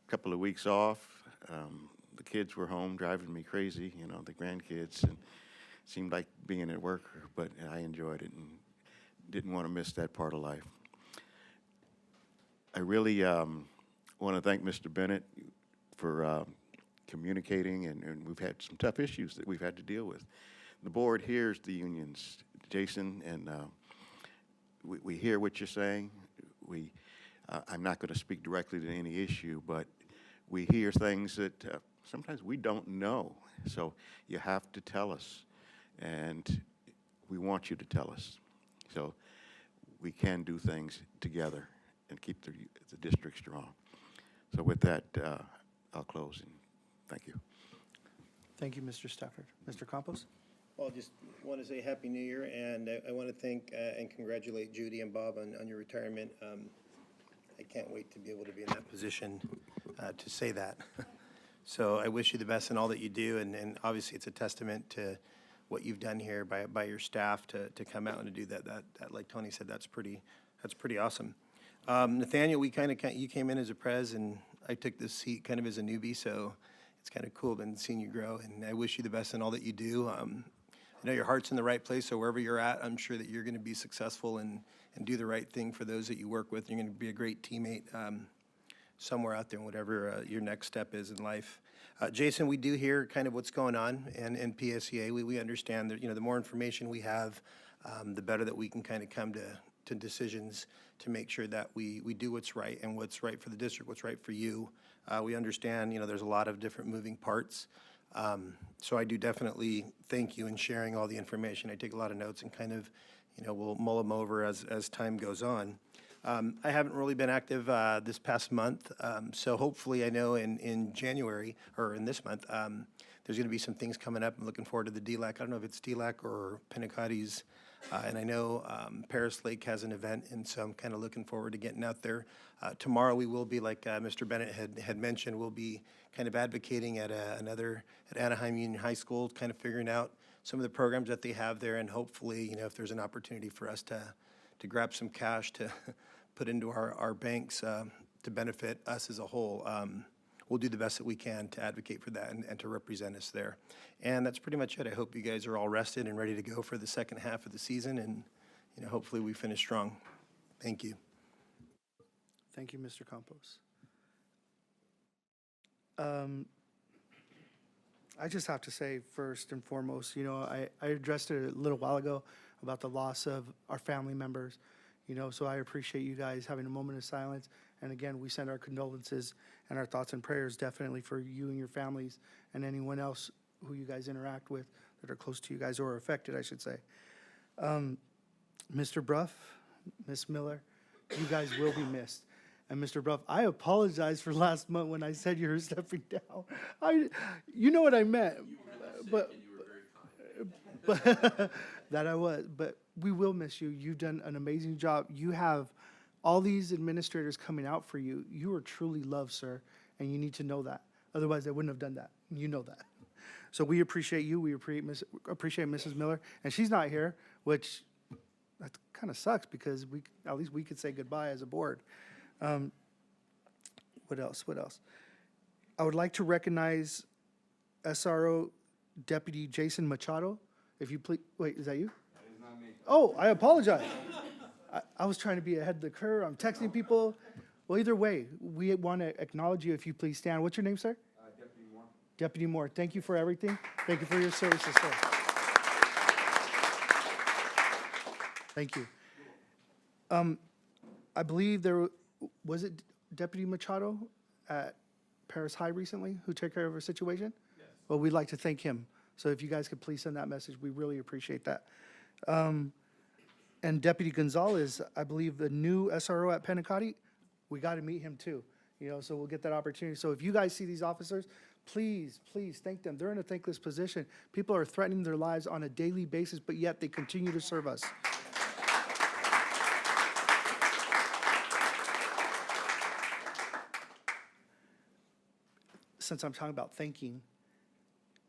couple of weeks off. The kids were home driving me crazy, you know, the grandkids, and it seemed like being at work, but I enjoyed it and didn't want to miss that part of life. I really want to thank Mr. Bennett for communicating, and we've had some tough issues that we've had to deal with. The board hears the unions, Jason, and we hear what you're saying. I'm not going to speak directly to any issue, but we hear things that sometimes we don't know. So you have to tell us, and we want you to tell us. So we can do things together and keep the district strong. So with that, I'll close, and thank you. Thank you, Mr. Stafford. Mr. Campos? Well, just want to say Happy New Year, and I want to thank and congratulate Judy and Bob on your retirement. I can't wait to be able to be in that position to say that. So I wish you the best in all that you do, and obviously it's a testament to what you've done here by your staff to come out and to do that. That like Tony said, that's pretty awesome. Nathaniel, you came in as a prez, and I took this seat kind of as a newbie, so it's kind of cool been seeing you grow, and I wish you the best in all that you do. I know your heart's in the right place, so wherever you're at, I'm sure that you're going to be successful and do the right thing for those that you work with. You're going to be a great teammate somewhere out there, whatever your next step is in life. Jason, we do hear kind of what's going on in PSEA. We understand that, you know, the more information we have, the better that we can kind of come to decisions to make sure that we do what's right and what's right for the district, what's right for you. We understand, you know, there's a lot of different moving parts. So I do definitely thank you in sharing all the information. I take a lot of notes and kind of, you know, we'll mull them over as time goes on. I haven't really been active this past month, so hopefully I know in January, or in this month, there's going to be some things coming up. I'm looking forward to the DLAC. I don't know if it's DLAC or Pinnacottie's, and I know Paris Lake has an event, and so I'm kind of looking forward to getting out there. Tomorrow we will be, like Mr. Bennett had mentioned, we'll be kind of advocating at Anaheim Union High School, kind of figuring out some of the programs that they have there, and hopefully, you know, if there's an opportunity for us to grab some cash to put into our banks to benefit us as a whole, we'll do the best that we can to advocate for that and to represent us there. And that's pretty much it. I hope you guys are all rested and ready to go for the second half of the season, and, you know, hopefully we finish strong. Thank you. Thank you, Mr. Campos. I just have to say, first and foremost, you know, I addressed it a little while ago about the loss of our family members, you know, so I appreciate you guys having a moment of silence. And again, we send our condolences and our thoughts and prayers definitely for you and your families and anyone else who you guys interact with that are close to you guys or are affected, I should say. Mr. Bruff, Miss Miller, you guys will be missed. And Mr. Bruff, I apologize for last month when I said you were stepping down. You know what I meant, but that I was. But we will miss you. You've done an amazing job. You have all these administrators coming out for you. You are truly loved, sir, and you need to know that. Otherwise, they wouldn't have done that. You know that. So we appreciate you. We appreciate Mrs. Miller, and she's not here, which that kind of sucks because at least we could say goodbye as a board. What else? I would like to recognize SRO Deputy Jason Machado. If you please, wait, is that you? That is not me. Oh, I apologize. I was trying to be ahead of the curve. I'm texting people. Well, either way, we want to acknowledge you if you please stand. What's your name, sir? Deputy Moore. Deputy Moore, thank you for everything. Thank you for your services, sir. Thank you. I believe was it Deputy Machado at Paris High recently who took care of our situation? Yes. Well, we'd like to thank him. So if you guys could please send that message, we really appreciate that. And Deputy Gonzalez, I believe the new SRO at Penacati, we got to meet him too. So we'll get that opportunity. So if you guys see these officers, please thank them. They're in a thankless position. People are threatening their lives on a daily basis, but yet they continue to serve us. Since I'm talking about thanking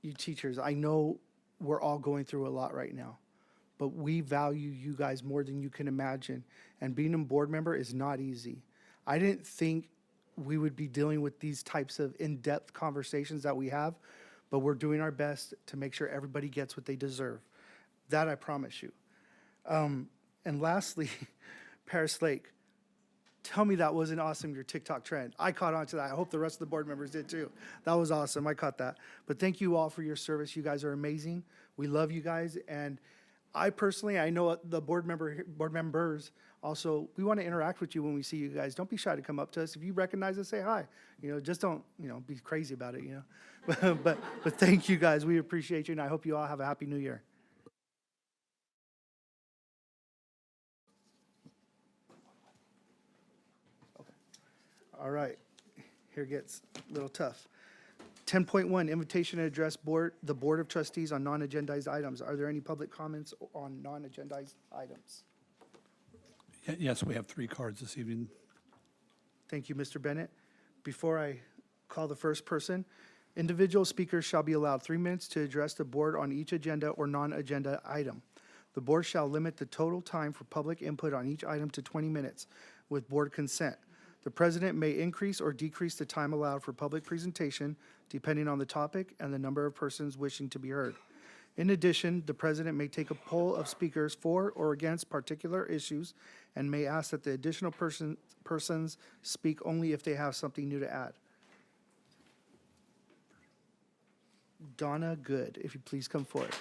you teachers, I know we're all going through a lot right now, but we value you guys more than you can imagine. And being a board member is not easy. I didn't think we would be dealing with these types of in-depth conversations that we have, but we're doing our best to make sure everybody gets what they deserve. That I promise you. And lastly, Paris Lake. Tell me that wasn't awesome, your TikTok trend. I caught on to that. I hope the rest of the board members did too. That was awesome. I caught that. But thank you all for your service. You guys are amazing. We love you guys. And I personally, I know the board members also, we want to interact with you when we see you guys. Don't be shy to come up to us. If you recognize us, say hi. Just don't, be crazy about it, but thank you guys. We appreciate you, and I hope you all have a happy new year. All right, here gets a little tough. 10.1, invitation to address the Board of Trustees on non-agendized items. Are there any public comments on non-agendized items? Yes, we have 3 cards this evening. Thank you, Mr. Bennett. Before I call the first person, individual speakers shall be allowed 3 minutes to address the board on each agenda or non-agenda item. The board shall limit the total time for public input on each item to 20 minutes with board consent. The president may increase or decrease the time allowed for public presentation depending on the topic and the number of persons wishing to be heard. In addition, the president may take a poll of speakers for or against particular issues and may ask that the additional persons speak only if they have something new to add. Donna Good, if you please come forward.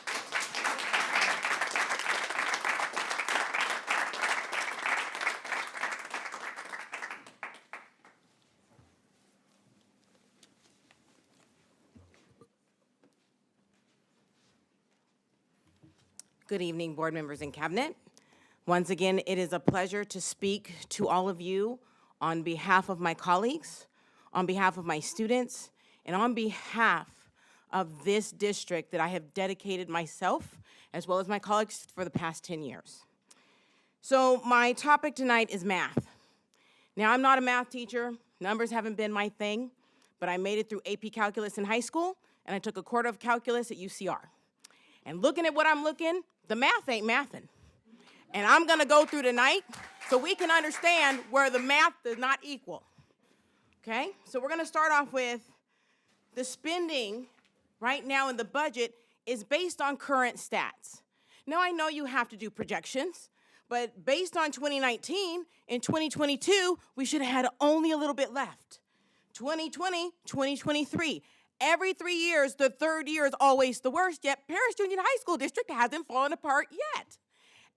Good evening, board members and cabinet. Once again, it is a pleasure to speak to all of you on behalf of my colleagues, on behalf of my students, and on behalf of this district that I have dedicated myself, as well as my colleagues, for the past 10 years. So my topic tonight is math. Now, I'm not a math teacher. Numbers haven't been my thing, but I made it through AP Calculus in high school, and I took a quarter of calculus at UCR. And looking at what I'm looking, the math ain't mathin'. And I'm gonna go through tonight so we can understand where the math does not equal. Okay? So we're gonna start off with the spending right now in the budget is based on current stats. Now I know you have to do projections, but based on 2019, in 2022, we should have had only a little bit left. 2020, 2023. Every 3 years, the third year is always the worst, yet Paris Union High School District hasn't fallen apart yet.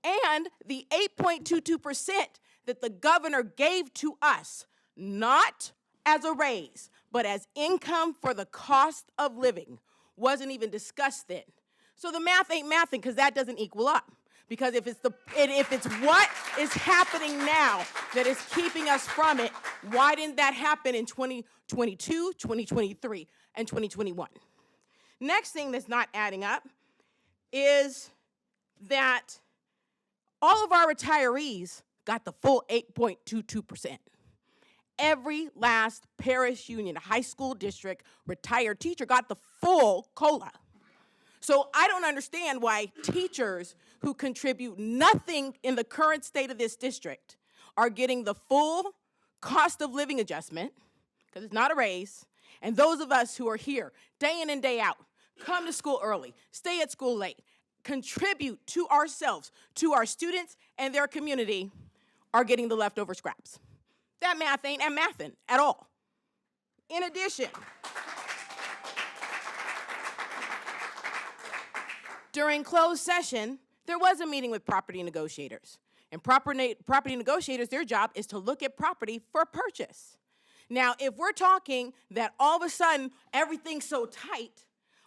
And the 8.22% that the governor gave to us, not as a raise, but as income for the cost of living, wasn't even discussed then. So the math ain't mathing because that doesn't equal up. Because if it's what is happening now that is keeping us from it, why didn't that happen in 2022, 2023, and 2021? Next thing that's not adding up is that all of our retirees got the full 8.22%. Every last Paris Union High School District retired teacher got the full COLA. So I don't understand why teachers who contribute nothing in the current state of this district are getting the full cost of living adjustment, because it's not a raise, and those of us who are here day in and day out, come to school early, stay at school late, contribute to ourselves, to our students and their community, are getting the leftover scraps. That math ain't mathin' at all. In addition, during closed session, there was a meeting with property negotiators. And property negotiators, their job is to look at property for purchase. Now, if we're talking that all of a sudden everything's so tight,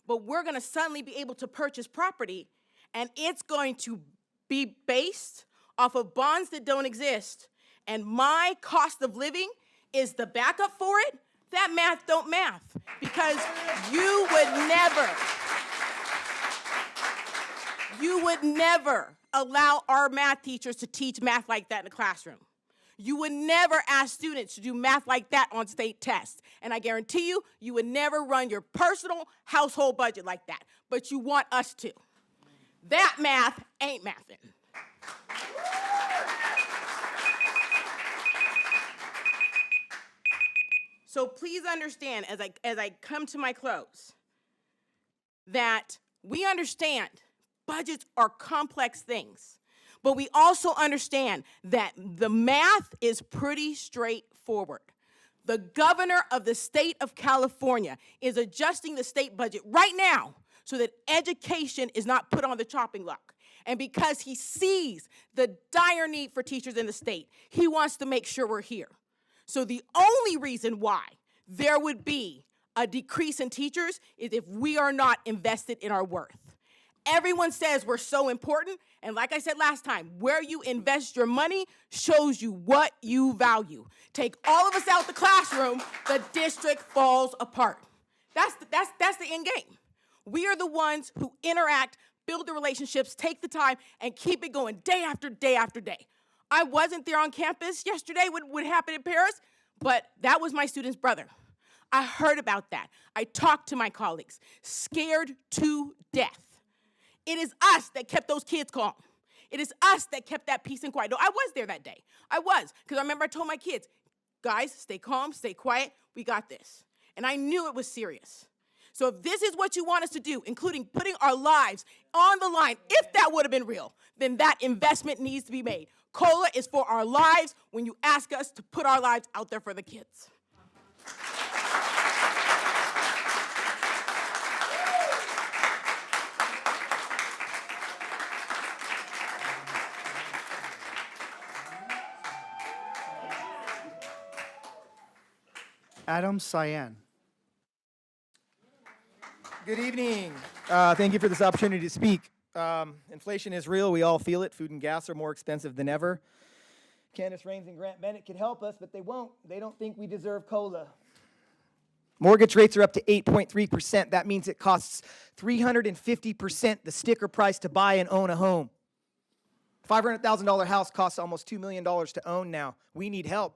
but we're gonna suddenly be able to purchase property, and it's going to be based off of bonds that don't exist, and my cost of living is the backup for it, that math don't math. Because you would never allow our math teachers to teach math like that in the classroom. You would never ask students to do math like that on state tests. And I guarantee you, you would never run your personal household budget like that. But you want us to. That math ain't mathin'. So please understand, as I come to my close, that we understand budgets are complex things, but we also understand that the math is pretty straightforward. The governor of the state of California is adjusting the state budget right now so that education is not put on the chopping block. And because he sees the dire need for teachers in the state, he wants to make sure we're here. So the only reason why there would be a decrease in teachers is if we are not invested in our worth. Everyone says we're so important, and like I said last time, where you invest your money shows you what you value. Take all of us out the classroom, the district falls apart. That's the end game. We are the ones who interact, build the relationships, take the time, and keep it going day after day after day. I wasn't there on campus yesterday when what happened in Paris, but that was my student's brother. I heard about that. I talked to my colleagues, scared to death. It is us that kept those kids calm. It is us that kept that peace and quiet. No, I was there that day. I was, because I remember I told my kids, guys, stay calm, stay quiet, we got this. And I knew it was serious. So if this is what you want us to do, including putting our lives on the line, if that would have been real, then that investment needs to be made. COLA is for our lives when you ask us to put our lives out there for the kids. Adam Cyan. Good evening. Thank you for this opportunity to speak. Inflation is real. We all feel it. Food and gas are more expensive than ever. Candace Rains and Grant Bennett could help us, but they won't. They don't think we deserve COLA. Mortgage rates are up to 8.3%. That means it costs 350% the sticker price to buy and own a home. $500,000 house costs almost $2 million to own now. We need help.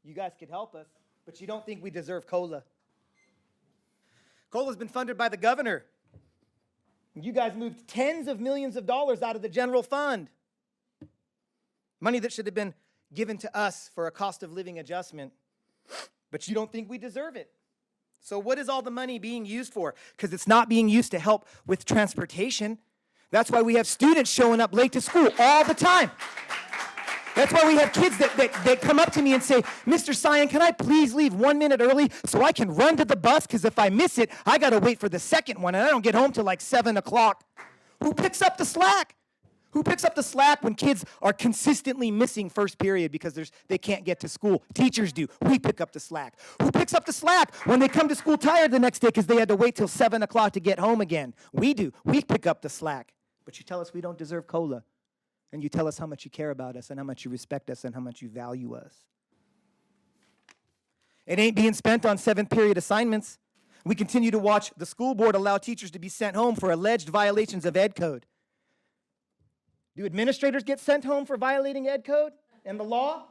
You guys could help us, but you don't think we deserve COLA. COLA's been funded by the governor. You guys moved tens of millions of dollars out of the general fund. Money that should have been given to us for a cost of living adjustment. But you don't think we deserve it. So what is all the money being used for? Because it's not being used to help with transportation. That's why we have students showing up late to school all the time. That's why we have kids that come up to me and say, Mr. Cyan, can I please leave 1 minute early so I can run to the bus? Because if I miss it, I got to wait for the second one, and I don't get home till like 7 o'clock. Who picks up the slack? Who picks up the slack when kids are consistently missing first period because they can't get to school? Teachers do. We pick up the slack. Who picks up the slack when they come to school tired the next day because they had to wait till 7 o'clock to get home again? We do. We pick up the slack. But you tell us we don't deserve COLA. and you tell us how much you care about us and how much you respect us and how much you value us. It ain't being spent on 7th period assignments. We continue to watch the school board allow teachers to be sent home for alleged violations of Ed Code. Do administrators get sent home for violating Ed Code and the law?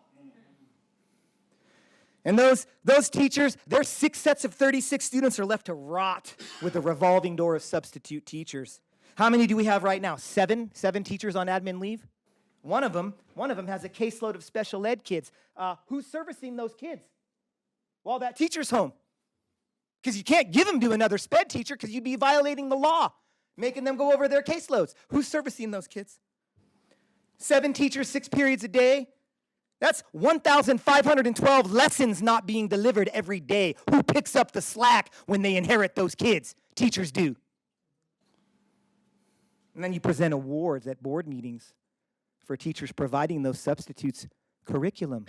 And those teachers, their 6 sets of 36 students are left to rot with a revolving door of substitute teachers. How many do we have right now? 7 teachers on admin leave? One of them has a caseload of special ed kids. Who's servicing those kids while that teacher's home? Because you can't give them to another sped teacher because you'd be violating the law, making them go over their caseloads. Who's servicing those kids? 7 teachers, 6 periods a day. That's 1,512 lessons not being delivered every day. Who picks up the slack when they inherit those kids? Teachers do. And then you present awards at board meetings for teachers providing those substitutes curriculum.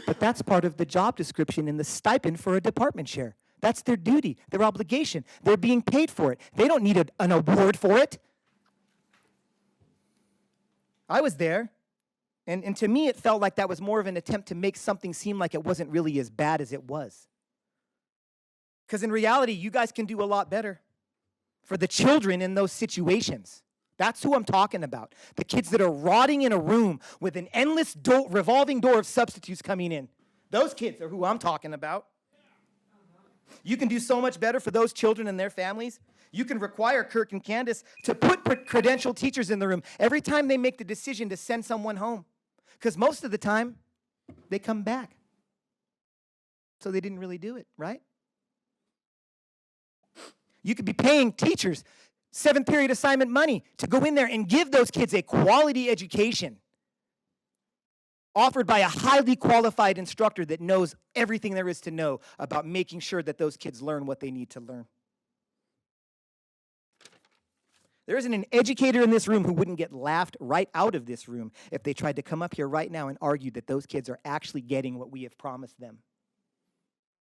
But that's part of the job description in the stipend for a department chair. That's their duty, their obligation. They're being paid for it. They don't need an award for it. I was there, and to me it felt like that was more of an attempt to make something seem like it wasn't really as bad as it was. Because in reality, you guys can do a lot better for the children in those situations. That's who I'm talking about. The kids that are rotting in a room with an endless revolving door of substitutes coming in. Those kids are who I'm talking about. You can do so much better for those children and their families. You can require Kirk and Candace to put credentialed teachers in the room every time they make the decision to send someone home. Because most of the time, they come back. So they didn't really do it, right? You could be paying teachers 7th period assignment money to go in there and give those kids a quality education offered by a highly qualified instructor that knows everything there is to know about making sure that those kids learn what they need to learn. There isn't an educator in this room who wouldn't get laughed right out of this room if they tried to come up here right now and argue that those kids are actually getting what we have promised them.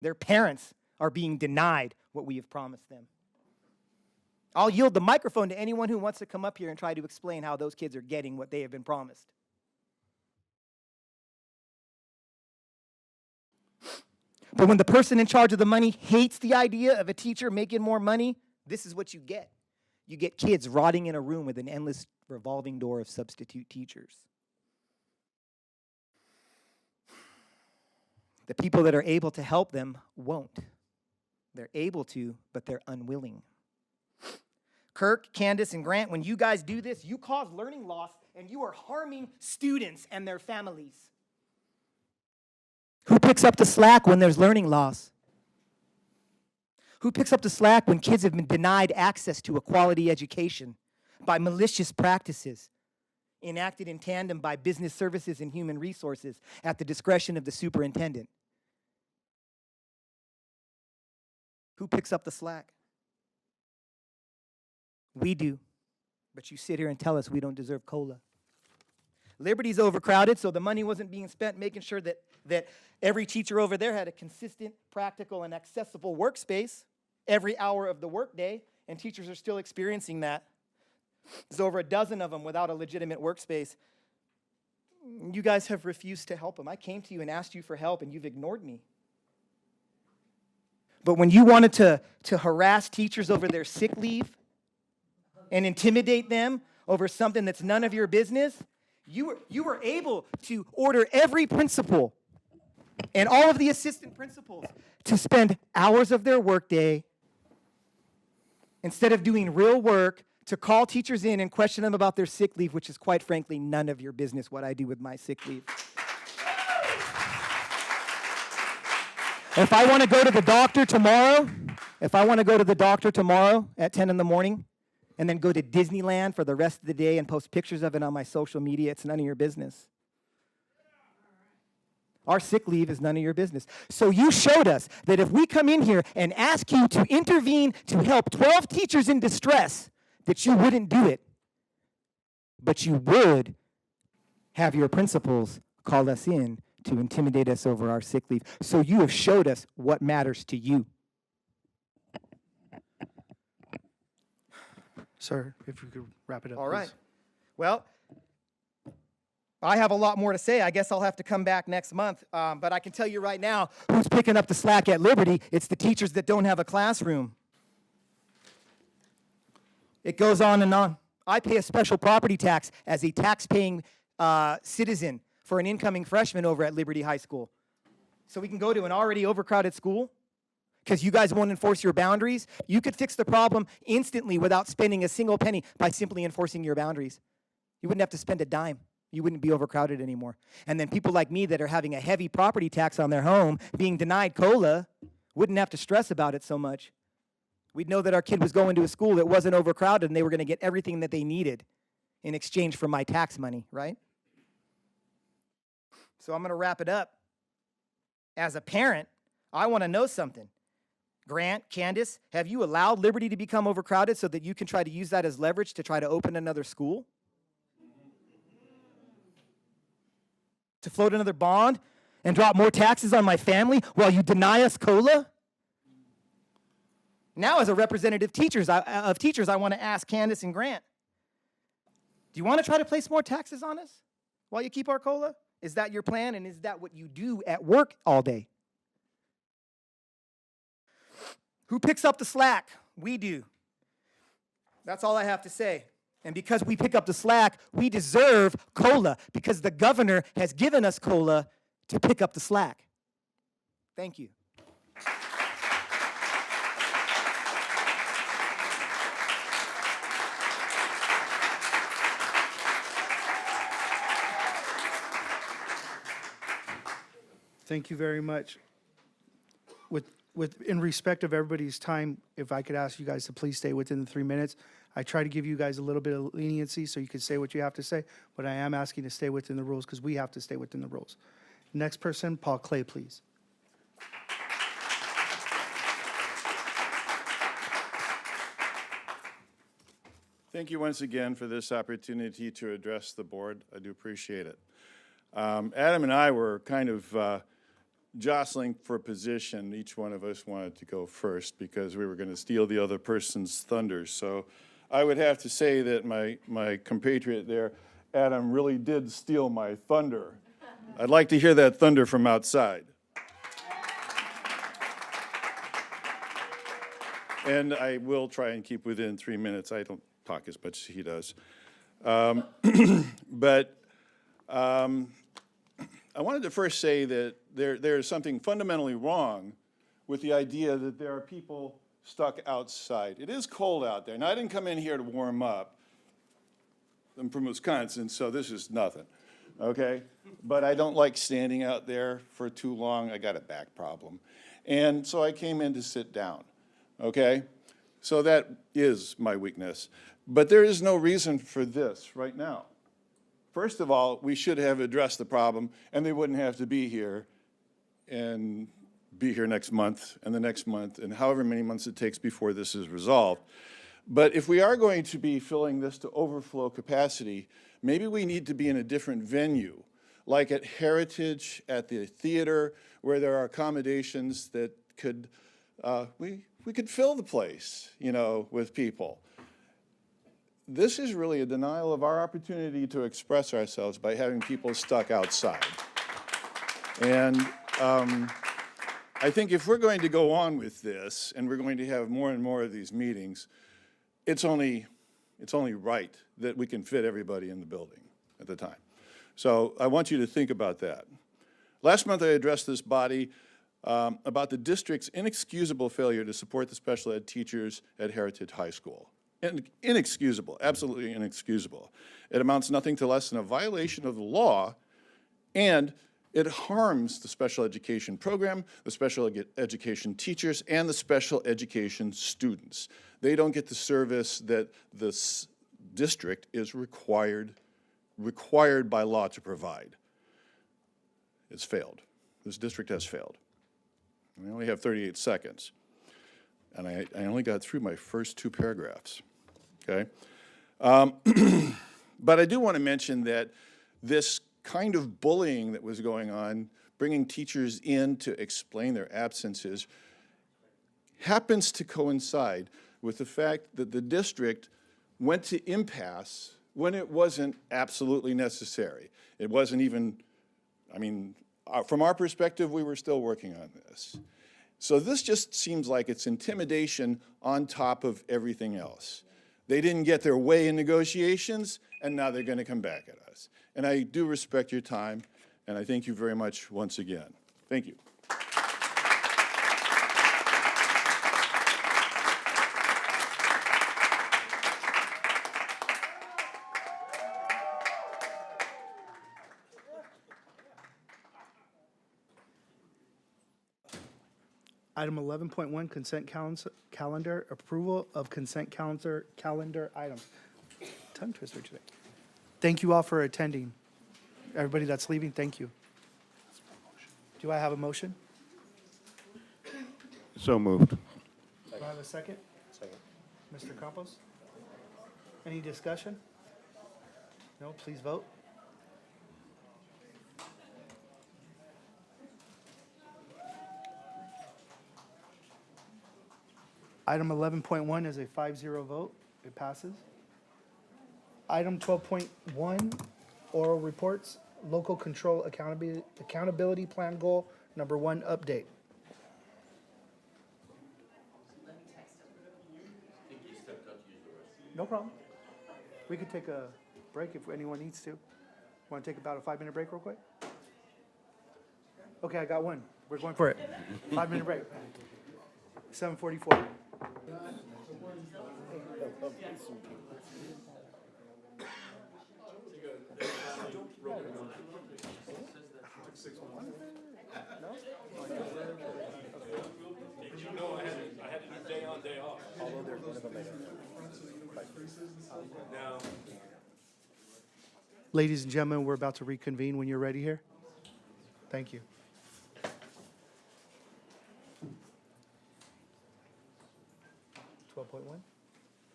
Their parents are being denied what we have promised them. I'll yield the microphone to anyone who wants to come up here and try to explain how those kids are getting what they have been promised. But when the person in charge of the money hates the idea of a teacher making more money, this is what you get. You get kids rotting in a room with an endless revolving door of substitute teachers. The people that are able to help them won't. They're able to, but they're unwilling. Kirk, Candace, and Grant, when you guys do this, you cause learning loss and you are harming students and their families. Who picks up the slack when there's learning loss? Who picks up the slack when kids have been denied access to a quality education by malicious practices enacted in tandem by business services and human resources at the discretion of the superintendent? Who picks up the slack? We do, but you sit here and tell us we don't deserve COLA. Liberty's overcrowded, so the money wasn't being spent making sure that every teacher over there had a consistent, practical, and accessible workspace every hour of the workday, and teachers are still experiencing that. There's over a dozen of them without a legitimate workspace. You guys have refused to help them. I came to you and asked you for help, and you've ignored me. But when you wanted to harass teachers over their sick leave and intimidate them over something that's none of your business, you were able to order every principal and all of the assistant principals to spend hours of their workday instead of doing real work to call teachers in and question them about their sick leave, which is quite frankly none of your business what I do with my sick leave. If I want to go to the doctor tomorrow at 10 in the morning and then go to Disneyland for the rest of the day and post pictures of it on my social media, it's none of your business. Our sick leave is none of your business. So you showed us that if we come in here and ask you to intervene to help 12 teachers in distress, that you wouldn't do it. But you would have your principals call us in to intimidate us over our sick leave. So you have showed us what matters to you. Sir, if we could wrap it up, All right. please. Well, I have a lot more to say. I guess I'll have to come back next month. But I can tell you right now, who's picking up the slack at Liberty? It's the teachers that don't have a classroom. It goes on and on. I pay a special property tax as a tax-paying citizen for an incoming freshman over at Liberty High School. So we can go to an already overcrowded school because you guys won't enforce your boundaries. You could fix the problem instantly without spending a single penny by simply enforcing your boundaries. You wouldn't have to spend a dime. You wouldn't be overcrowded anymore. And then people like me that are having a heavy property tax on their home, being denied COLA, wouldn't have to stress about it so much. We'd know that our kid was going to a school that wasn't overcrowded and they were going to get everything that they needed in exchange for my tax money, right? So I'm going to wrap it up. As a parent, I want to know something. Grant, Candace, have you allowed Liberty to become overcrowded so that you can try to use that as leverage to try to open another school? To float another bond and drop more taxes on my family while you deny us COLA? Now, as a representative of teachers, I want to ask Candace and Grant, do you want to try to place more taxes on us while you keep our COLA? Is that your plan, and is that what you do at work all day? Who picks up the slack? We do. That's all I have to say. And because we pick up the slack, we deserve COLA because the governor has given us COLA to pick up the slack. Thank you. Thank you very much. In respect of everybody's time, if I could ask you guys to please stay within the 3 minutes. I try to give you guys a little bit of leniency so you can say what you have to say, but I am asking to stay within the rules because we have to stay within the rules. Next person, Paul Clay, please. Thank you once again for this opportunity to address the board. I do appreciate it. Adam and I were kind of jostling for position. Each one of us wanted to go first because we were going to steal the other person's thunder. So I would have to say that my compatriot there, Adam, really did steal my thunder. I'd like to hear that thunder from outside. And I will try and keep within 3 minutes. I don't talk as much as he does. But I wanted to first say that there is something fundamentally wrong with the idea that there are people stuck outside. It is cold out there. Now, I didn't come in here to warm up. I'm from Wisconsin, so this is nothing, okay? But I don't like standing out there for too long. I got a back problem. And so I came in to sit down, okay? So that is my weakness. But there is no reason for this right now. First of all, we should have addressed the problem, and they wouldn't have to be here and be here next month and the next month and however many months it takes before this is resolved. But if we are going to be filling this to overflow capacity, maybe we need to be in a different venue, like at Heritage, at the theater, where there are accommodations that could, we could fill the place, you know, with people. This is really a denial of our opportunity to express ourselves by having people stuck outside. And I think if we're going to go on with this, and we're going to have more and more of these meetings, it's only right that we can fit everybody in the building at the time. So I want you to think about that. Last month I addressed this body about the district's inexcusable failure to support the special ed teachers at Heritage High School. Inexcusable, absolutely inexcusable. It amounts to nothing to less than a violation of the law, and it harms the special education program, the special education teachers, and the special education students. They don't get the service that this district is required by law to provide. It's failed. This district has failed. We only have 38 seconds. And I only got through my first 2 paragraphs, okay? But I do want to mention that this kind of bullying that was going on, bringing teachers in to explain their absences, happens to coincide with the fact that the district went to impasse when it wasn't absolutely necessary. It wasn't even, I mean, from our perspective, we were still working on this. So this just seems like it's intimidation on top of everything else. They didn't get their way in negotiations, and now they're going to come back at us. And I do respect your time, and I thank you very much once again. Thank you. Item 11.1, consent calendar, approval of consent calendar items. Tongue twister today. Thank you all for attending. Everybody that's leaving, thank you. Do I have a motion? So moved. Do I have a second? Second. Mr. Campos? Any discussion? No, please vote. Item 11.1 is a 5-0 vote. It passes. Item 12.1, oral reports, local control accountability plan goal number 1 update. No problem. We could take a break if anyone needs to. Want to take about a 5-minute break real quick? Okay, I got one. We're going for it. 5-minute break. 7:44. I had to do day on, day off. Although there's one of them now. Ladies and gentlemen, we're about to reconvene when you're ready here. Thank you.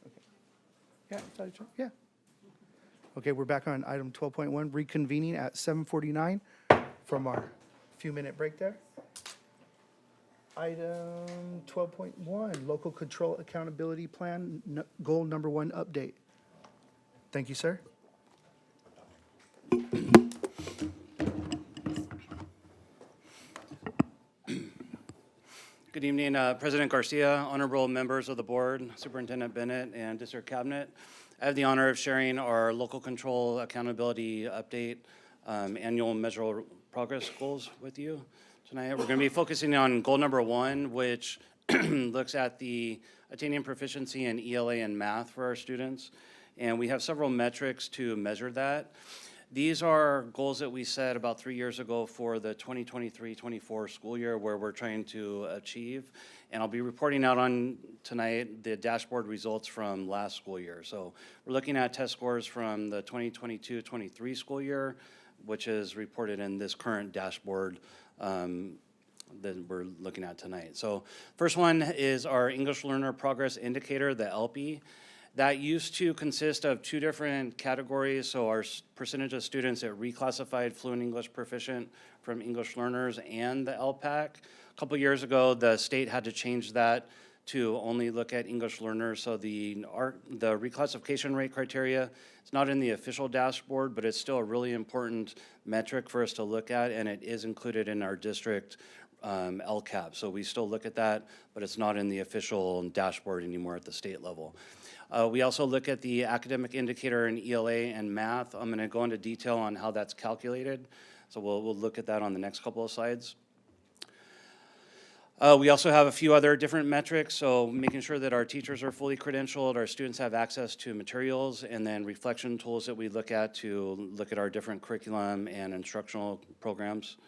Okay. Yeah, sorry, yeah. Okay, we're back on item 12.1, reconvening at 7:49 from our few-minute break there. Item 12.1, local control accountability plan, goal number 1 update. Thank you, sir. Good evening, President Garcia, honorable members of the board, Superintendent Bennett, and District Cabinet. I have the honor of sharing our local control accountability update annual measurable progress goals with you tonight. We're going to be focusing on goal number 1, which looks at the attaining proficiency in ELA and math for our students. And we have several metrics to measure that. These are goals that we set about 3 years ago for the 2023-24 school year where we're trying to achieve. And I'll be reporting out on tonight the dashboard results from last school year. So we're looking at test scores from the 2022-23 school year, which is reported in this current dashboard that we're looking at tonight. So first one is our English Learner Progress Indicator, the ELPI. That used to consist of 2 different categories. So our percentage of students that reclassified fluent English proficient from English learners and the LPAC. A couple years ago, the state had to change that to only look at English learners. So the reclassification rate criteria, it's not in the official dashboard, but it's still a really important metric for us to look at, and it is included in our district LCAP. So we still look at that, but it's not in the official dashboard anymore at the state level. We also look at the academic indicator in ELA and math. I'm going to go into detail on how that's calculated. So we'll look at that on the next couple of slides. We also have a few other different metrics, so making sure that our teachers are fully credentialed, our students have access to materials, and then reflection tools that we look at to look at our different curriculum and instructional programs.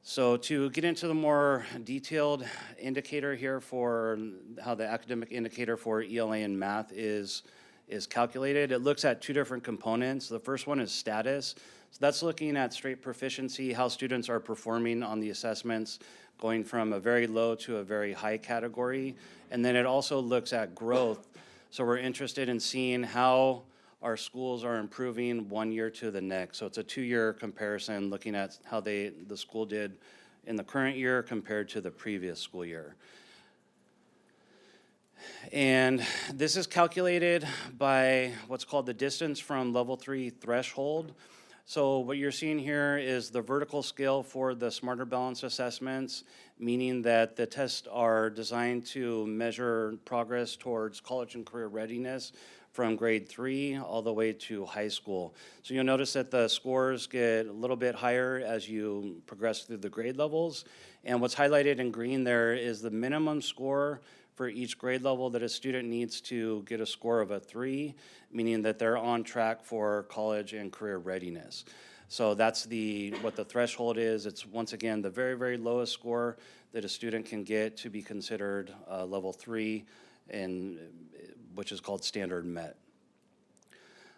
So to get into the more detailed indicator here for how the academic indicator for ELA and math is calculated, it looks at 2 different components. The first one is status. So that's looking at straight proficiency, how students are performing on the assessments, going from a very low to a very high category. And then it also looks at growth. So we're interested in seeing how our schools are improving 1 year to the next. So it's a 2-year comparison looking at how the school did in the current year compared to the previous school year. And this is calculated by what's called the distance from level 3 threshold. So what you're seeing here is the vertical scale for the Smarter Balance assessments, meaning that the tests are designed to measure progress towards college and career readiness from grade 3 all the way to high school. So you'll notice that the scores get a little bit higher as you progress through the grade levels. And what's highlighted in green there is the minimum score for each grade level that a student needs to get a score of a 3, meaning that they're on track for college and career readiness. So that's what the threshold is. It's once again the very, very lowest score that a student can get to be considered level 3, which is called standard met.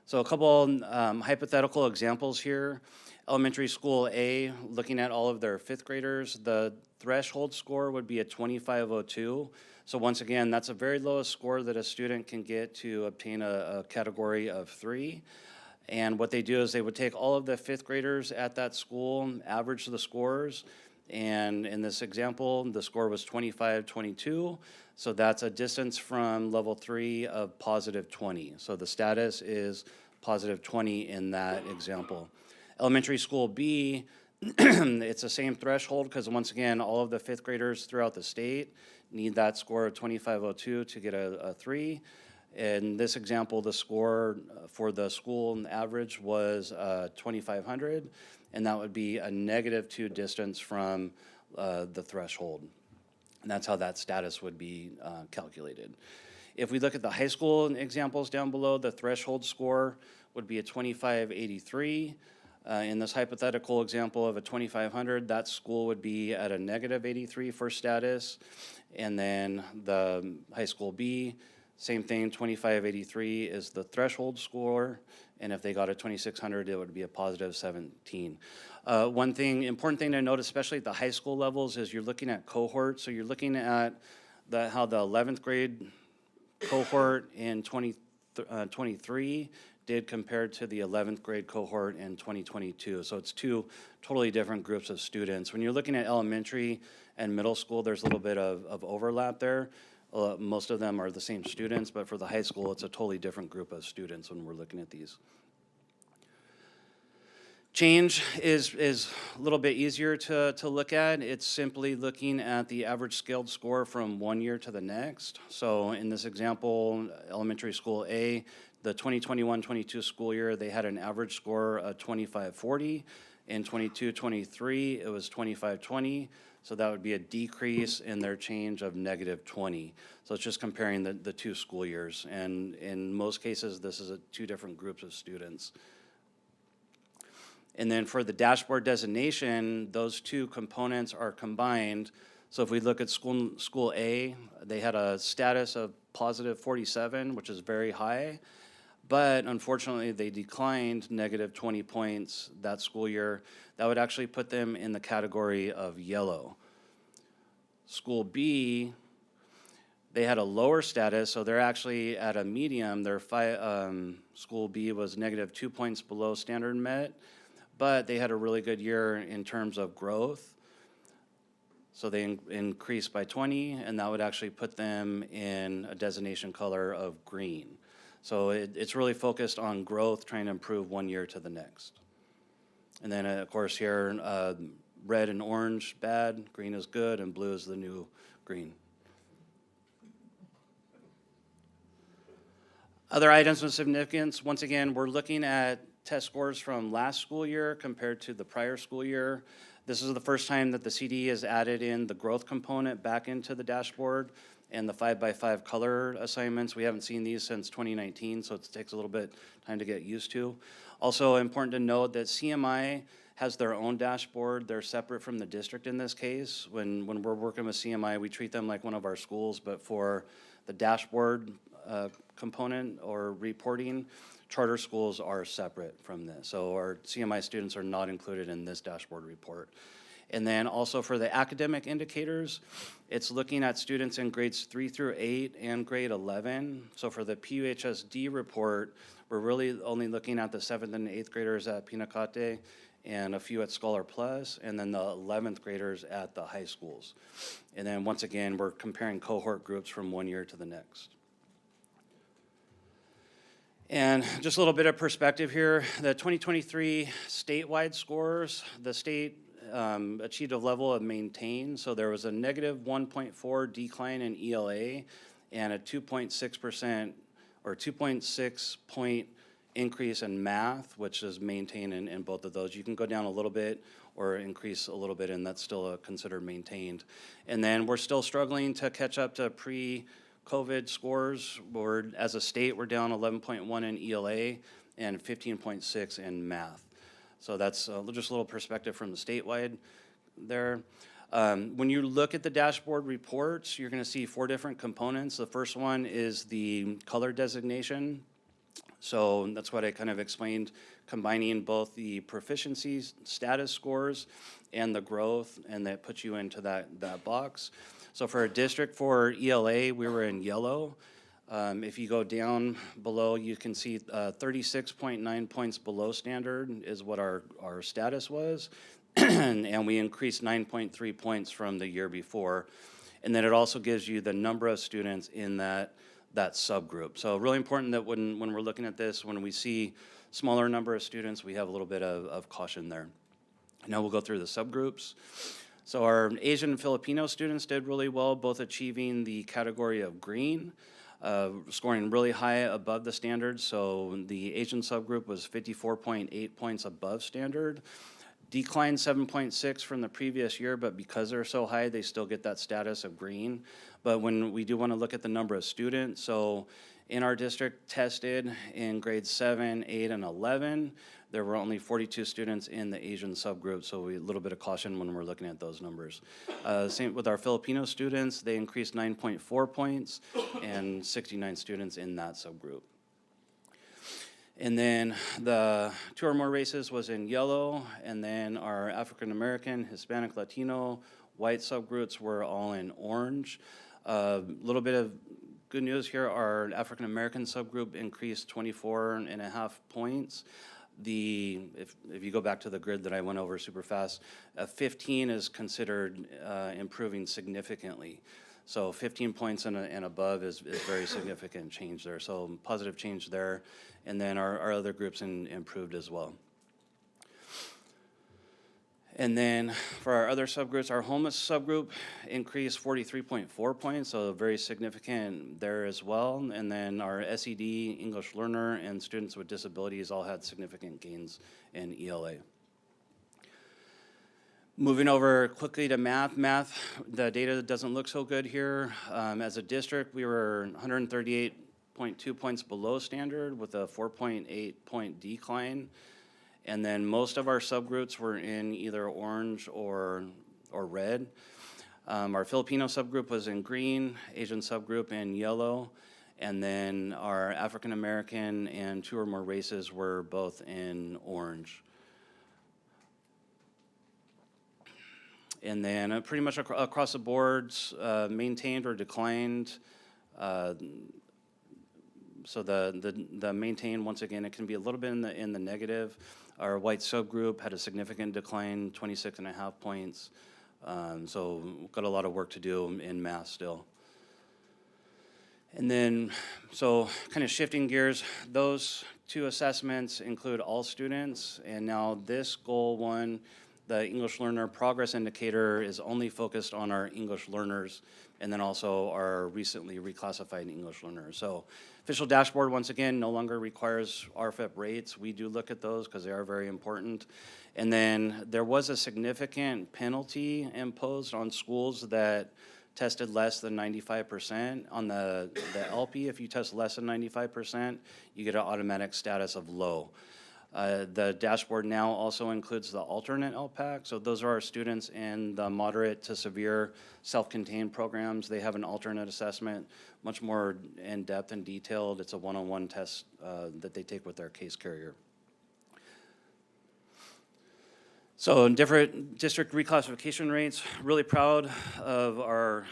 So a couple hypothetical examples here. Elementary school A, looking at all of their 5th graders, the threshold score would be a 2502. So once again, that's the very lowest score that a student can get to obtain a category of 3. And what they do is they would take all of the 5th graders at that school, average the scores, and in this example, the score was 2522. So that's a distance from level 3 of positive 20. So the status is positive 20 in that example. Elementary school B, it's the same threshold because once again, all of the 5th graders throughout the state need that score of 2502 to get a 3. In this example, the score for the school average was 2,500, and that would be a -2 distance from the threshold. And that's how that status would be calculated. If we look at the high school examples down below, the threshold score would be a 2583. In this hypothetical example of a 2500, that school would be at a -83 for status. And then the high school B, same thing, 2583 is the threshold score. And if they got a 2600, it would be a positive 17. One thing, important thing to note, especially at the high school levels, is you're looking at cohorts. So you're looking at how the 11th grade cohort in 2023 did compared to the 11th grade cohort in 2022. So it's two totally different groups of students. When you're looking at elementary and middle school, there's a little bit of overlap there. Most of them are the same students, but for the high school, it's a totally different group of students when we're looking at these. Change is a little bit easier to look at. It's simply looking at the average scaled score from one year to the next. So in this example, elementary school A, the 2021-22 school year, they had an average score of 2540. In 22-23, it was 2520. So that would be a decrease in their change of -20. So it's just comparing the two school years. And in most cases, this is two different groups of students. And then for the dashboard designation, those two components are combined. So if we look at school A, they had a status of positive 47, which is very high. But unfortunately, they declined -20 points that school year. That would actually put them in the category of yellow. School B, they had a lower status, so they're actually at a medium. Their school B was -2 points below standard met, but they had a really good year in terms of growth. So they increased by 20, and that would actually put them in a designation color of green. So it's really focused on growth, trying to improve one year to the next. And then, of course, here, red and orange, bad, green is good, and blue is the new green. Other items of significance, once again, we're looking at test scores from last school year compared to the prior school year. This is the first time that the CD has added in the growth component back into the dashboard and the 5x5 color assignments. We haven't seen these since 2019, so it takes a little bit time to get used to. Also important to note that CMI has their own dashboard. They're separate from the district in this case. When we're working with CMI, we treat them like one of our schools, but for the dashboard component or reporting, charter schools are separate from this. So our CMI students are not included in this dashboard report. And then also for the academic indicators, it's looking at students in grades 3 through 8 and grade 11. So for the PUHSD report, we're really only looking at the 7th and 8th graders at Pinacate and a few at Scholar Plus, and then the 11th graders at the high schools. And then once again, we're comparing cohort groups from one year to the next. And just a little bit of perspective here, the 2023 statewide scores, the state achieved a level of maintain, so there was a negative 1.4 decline in ELA and a 2.6% or 2.6 point increase in math, which is maintained in both of those. You can go down a little bit or increase a little bit, and that's still considered maintained. And then we're still struggling to catch up to pre-COVID scores. As a state, we're down 11.1 in ELA and 15.6 in math. So that's just a little perspective from the statewide there. When you look at the dashboard reports, you're going to see 4 different components. The first one is the color designation. So that's what I kind of explained, combining both the proficiency status scores and the growth, and that puts you into that box. So for a district for ELA, we were in yellow. If you go down below, you can see 36.9 points below standard is what our status was. And we increased 9.3 points from the year before. And then it also gives you the number of students in that subgroup. So really important that when we're looking at this, when we see smaller number of students, we have a little bit of caution there. Now we'll go through the subgroups. So our Asian and Filipino students did really well, both achieving the category of green, scoring really high above the standard. So the Asian subgroup was 54.8 points above standard. Declined 7.6 from the previous year, but because they're so high, they still get that status of green. But when we do want to look at the number of students, so in our district tested in grades 7, 8, and 11, there were only 42 students in the Asian subgroup, so a little bit of caution when we're looking at those numbers. Same with our Filipino students, they increased 9.4 points and 69 students in that subgroup. And then the 2 or more races was in yellow, and then our African American, Hispanic, Latino, white subgroups were all in orange. A little bit of good news here, our African American subgroup increased 24.5 points. If you go back to the grid that I went over super fast, 15 is considered improving significantly. So 15 points and above is very significant change there. So positive change there. And then our other groups improved as well. And then for our other subgroups, our homeless subgroup increased 43.4 points, so very significant there as well. And then our SED, English learner, and students with disabilities all had significant gains in ELA. Moving over quickly to math. Math, the data doesn't look so good here. As a district, we were 138.2 points below standard with a 4.8 point decline. And then most of our subgroups were in either orange or red. Our Filipino subgroup was in green, Asian subgroup in yellow, and then our African American and 2 or more races were both in orange. And then pretty much across the boards, maintained or declined. So the maintain, once again, it can be a little bit in the negative. Our white subgroup had a significant decline, 26.5 points. So we've got a lot of work to do in math still. And then, so kind of shifting gears, those 2 assessments include all students. And now this goal 1, the English learner progress indicator, is only focused on our English learners and then also our recently reclassified English learners. So official dashboard, once again, no longer requires RFEP rates. We do look at those because they are very important. And then there was a significant penalty imposed on schools that tested less than 95%. On the LP, if you test less than 95%, you get an automatic status of low. The dashboard now also includes the alternate LPAC. So those are our students in the moderate to severe self-contained programs. They have an alternate assessment, much more in-depth and detailed. It's a one-on-one test that they take with their case carrier. So in different district reclassification rates, really proud of our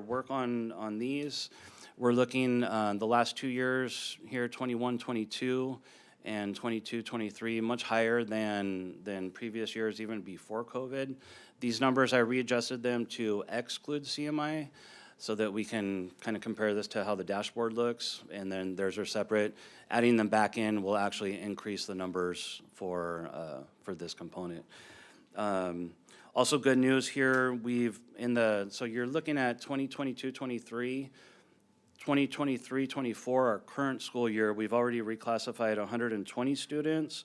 work on these. We're looking the last 2 years here, 21, 22, and 22, 23, much higher than previous years, even before COVID. These numbers, I readjusted them to exclude CMI so that we can kind of compare this to how the dashboard looks, and then theirs are separate. Adding them back in will actually increase the numbers for this component. Also good news here, so you're looking at 2022-23, 2023-24, our current school year, we've already reclassified 120 students.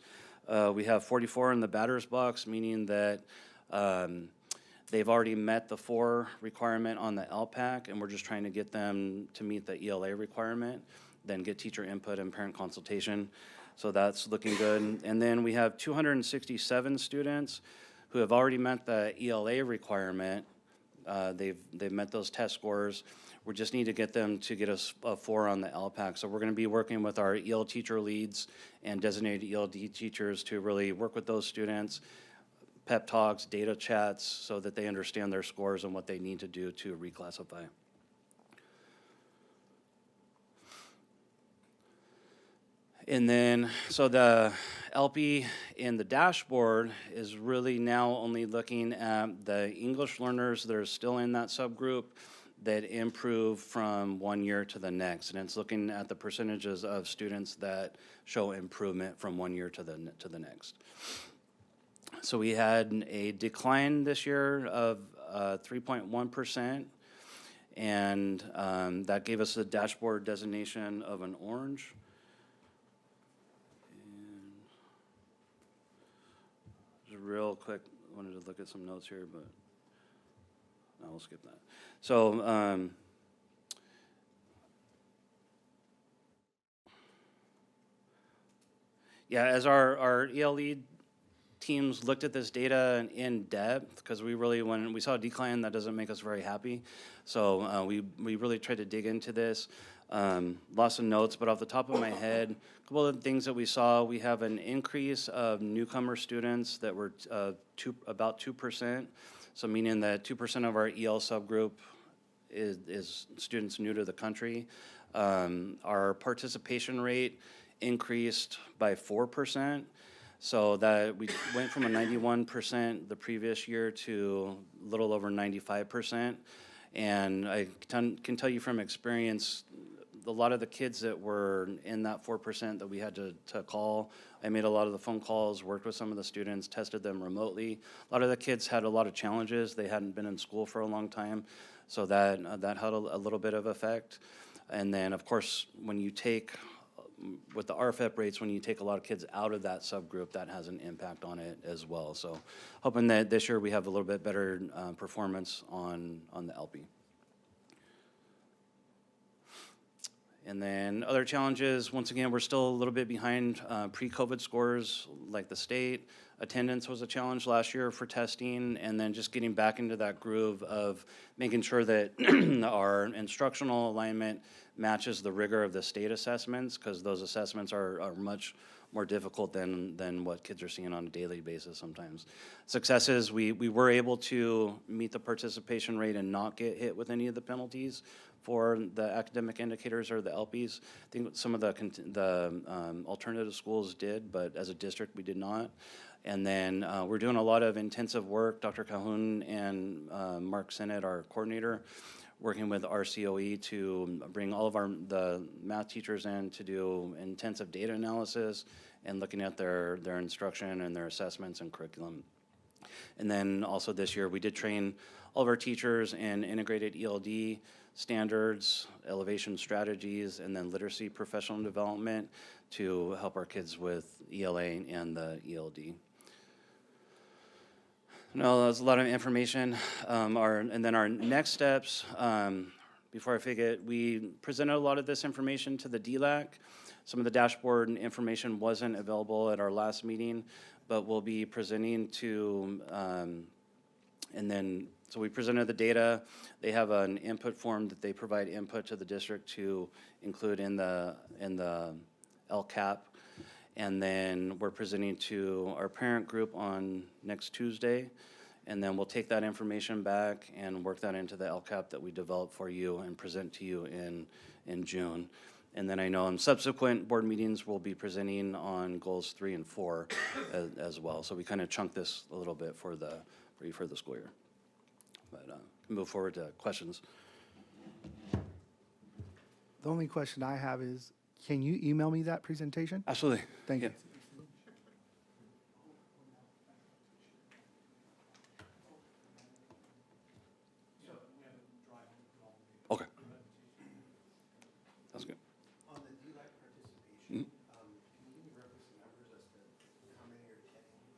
We have 44 in the batter's box, meaning that they've already met the 4 requirement on the LPAC, and we're just trying to get them to meet the ELA requirement, then get teacher input and parent consultation. So that's looking good. And then we have 267 students who have already met the ELA requirement. They've met those test scores. We just need to get them to get us a 4 on the LPAC. So we're going to be working with our EL teacher leads and designated ELD teachers to really work with those students, pep talks, data chats, so that they understand their scores and what they need to do to reclassify. And then, so the LP in the dashboard is really now only looking at the English learners that are still in that subgroup that improve from one year to the next. And it's looking at the percentages of students that show improvement from one year to the next. So we had a decline this year of 3.1%, and that gave us the dashboard designation of an orange. Just real quick, wanted to look at some notes here, but no, we'll skip that. So yeah, as our ELE teams looked at this data in depth, because we really, when we saw a decline, that doesn't make us very happy. So we really tried to dig into this. Lots of notes, but off the top of my head, a couple of things that we saw, we have an increase of newcomer students that were about 2%. So meaning that 2% of our EL subgroup is students new to the country. Our participation rate increased by 4%. So that we went from a 91% the previous year to a little over 95%. And I can tell you from experience, a lot of the kids that were in that 4% that we had to call, I made a lot of the phone calls, worked with some of the students, tested them remotely. A lot of the kids had a lot of challenges. They hadn't been in school for a long time. So that had a little bit of effect. And then, of course, when you take, with the RFEP rates, when you take a lot of kids out of that subgroup, that has an impact on it as well. So hoping that this year we have a little bit better performance on the LP. And then other challenges, once again, we're still a little bit behind pre-COVID scores like the state. Attendance was a challenge last year for testing, and then just getting back into that groove of making sure that our instructional alignment matches the rigor of the state assessments, because those assessments are much more difficult than what kids are seeing on a daily basis sometimes. Successes, we were able to meet the participation rate and not get hit with any of the penalties for the academic indicators or the LPs. I think some of the alternative schools did, but as a district we did not. And then we're doing a lot of intensive work. Dr. Calhoun and Mark Sennett, our coordinator, working with RCOE to bring all of the math teachers in to do intensive data analysis and looking at their instruction and their assessments and curriculum. And then also this year we did train all of our teachers in integrated ELD standards, elevation strategies, and then literacy professional development to help our kids with ELA and the ELD. No, that's a lot of information. And then our next steps, before I forget, we presented a lot of this information to the DLAC. Some of the dashboard information wasn't available at our last meeting, but we'll be presenting to, so we presented the data. They have an input form that they provide input to the district to include in the LCAP. And then we're presenting to our parent group on next Tuesday. And then we'll take that information back and work that into the LCAP that we develop for you and present to you in June. And then I know in subsequent board meetings, we'll be presenting on goals 3 and 4 as well. So we kind of chunk this a little bit for the school year. But move forward to questions. The only question I have is, can you email me that presentation? Absolutely. Thank you. Okay. That's good. On the DLAC participation, can you give me reference numbers as to how many are attending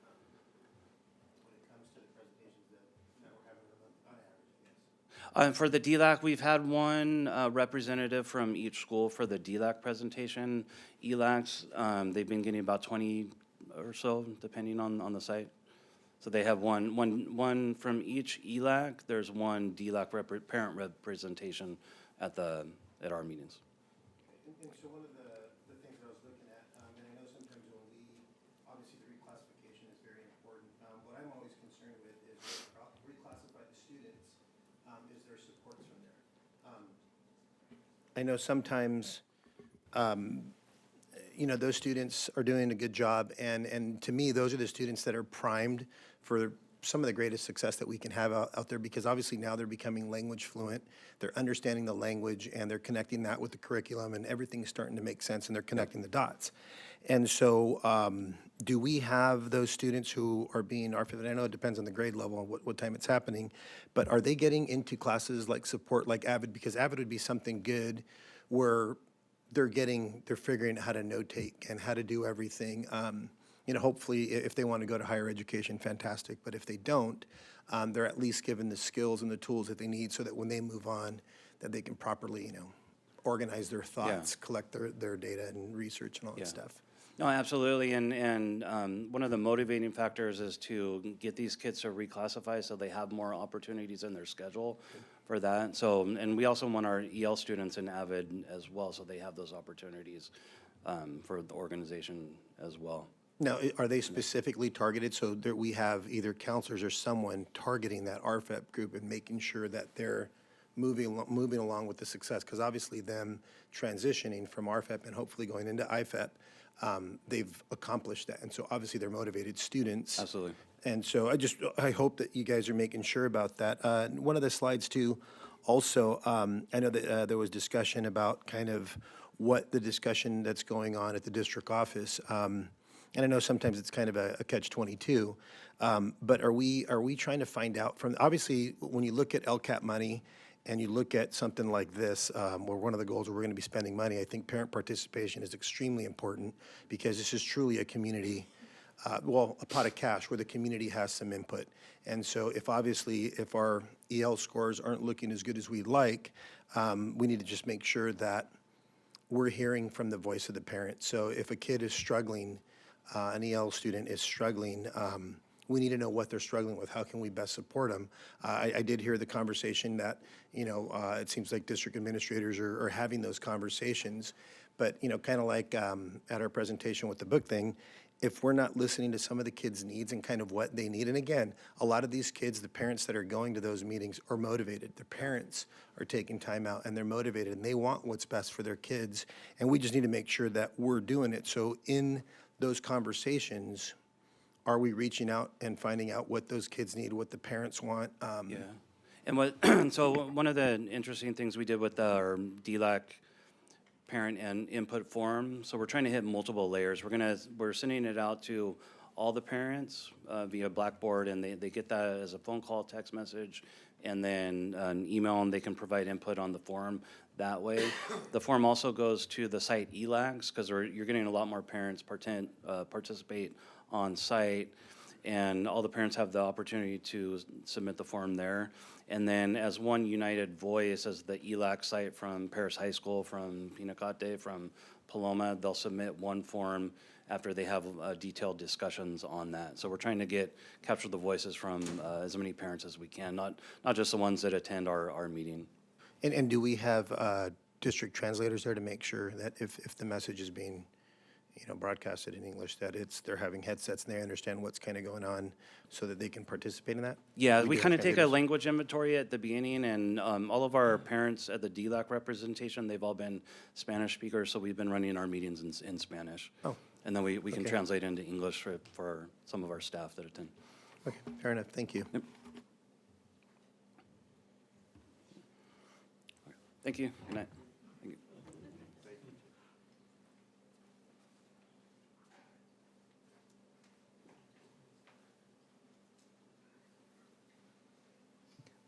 when it comes to the presentations that we're having on average, yes? For the DLAC, we've had one representative from each school for the DLAC presentation. ELACs, they've been getting about 20 or so, depending on the site. So they have one from each ELAC. There's one DLAC parent representation at our meetings. And so one of the things that I was looking at, and I know sometimes when obviously the reclassification is very important. What I'm always concerned with is when we reclassify the students, is there supports from there? I know sometimes, those students are doing a good job, and to me, those are the students that are primed for some of the greatest success that we can have out there, because obviously now they're becoming language fluent, they're understanding the language, and they're connecting that with the curriculum, and everything's starting to make sense, and they're connecting the dots. And so, do we have those students who are being RFID? I know it depends on the grade level and what time it's happening, but are they getting into classes like support, like AVID? Because AVID would be something good where they're figuring out how to notate and how to do everything. Hopefully, if they want to go to higher education, fantastic. But if they don't, they're at least given the skills and the tools that they need so that when they move on, that they can properly, organize their thoughts, collect their data and research and all that stuff. No, absolutely, and one of the motivating factors is to get these kids to reclassify so they have more opportunities in their schedule for that. So, and we also want our EL students in AVID as well, so they have those opportunities for the organization as well. Now, are they specifically targeted so that we have either counselors or someone targeting that RFEP group and making sure that they're moving along with the success? Because obviously them transitioning from RFEP and hopefully going into IFEP, they've accomplished that. And so obviously they're motivated students. Absolutely. And so I hope that you guys are making sure about that. One of the slides too, also, I know that there was discussion about kind of what the discussion that's going on at the district office. And I know sometimes it's kind of a catch-22, but are we trying to find out from, obviously, when you look at LCAP money and you look at something like this, where one of the goals where we're going to be spending money, I think parent participation is extremely important because this is truly a community, a pot of cash where the community has some input. And so if our EL scores aren't looking as good as we'd like, we need to just make sure that we're hearing from the voice of the parent. So if a kid is struggling, an EL student is struggling, we need to know what they're struggling with. How can we best support them? I did hear the conversation that, it seems like district administrators are having those conversations. But, kind of like at our presentation with the book thing, if we're not listening to some of the kids' needs and kind of what they need, and again, a lot of these kids, the parents that are going to those meetings are motivated. Their parents are taking time out and they're motivated and they want what's best for their kids. And we just need to make sure that we're doing it. So in those conversations, are we reaching out and finding out what those kids need, what the parents want? Yeah. And so one of the interesting things we did with our DLAC parent and input form, so we're trying to hit multiple layers. We're sending it out to all the parents via Blackboard, and they get that as a phone call, text message, and then an email, and they can provide input on the form that way. The form also goes to the site ELACs, because you're getting a lot more parents participate on site, and all the parents have the opportunity to submit the form there. And then as one united voice, as the ELAC site from Paris High School, from Pinacate, from Paloma, they'll submit one form after they have detailed discussions on that. So we're trying to capture the voices from as many parents as we can, not just the ones that attend our meeting. And do we have district translators there to make sure that if the message is being, broadcasted in English, that they're having headsets and they understand what's kind of going on so that they can participate in that? Yeah, We we do kind of have take a translators. language inventory at the beginning, and all of our parents at the DLAC representation, they've all been Spanish speakers, so we've been running our meetings in Spanish. Oh, And then we can okay. translate into English for some of our staff that attend. Okay, fair enough, thank you. Yep. Thank you. Good night. Thank you.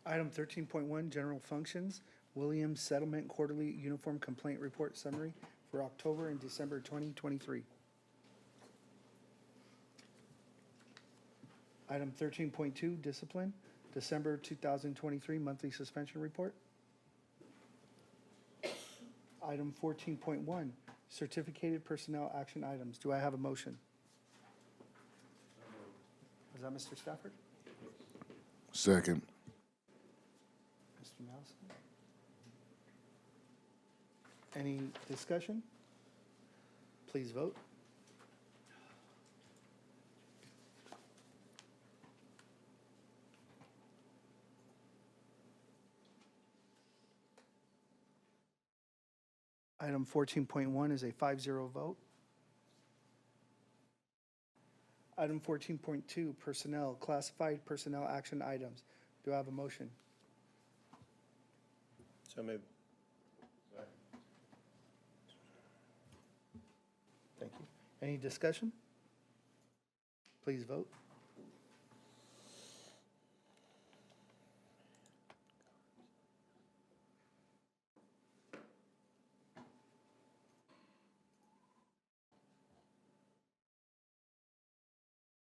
Item 13.1, general functions, Williams Settlement Quarterly Uniform Complaint Report Summary for October and December 2023. Item 13.2, discipline, December 2023 monthly suspension report. Item 14.1, certificated personnel action items. Do I have a motion? Is that Mr. Stafford? Second. Mr. Nelson? Any discussion? Please vote. Item 14.1 is a 5-0 vote. Item 14.2, personnel, classified personnel action items. Do I have a motion? So moved. Thank you. Any discussion? Please vote.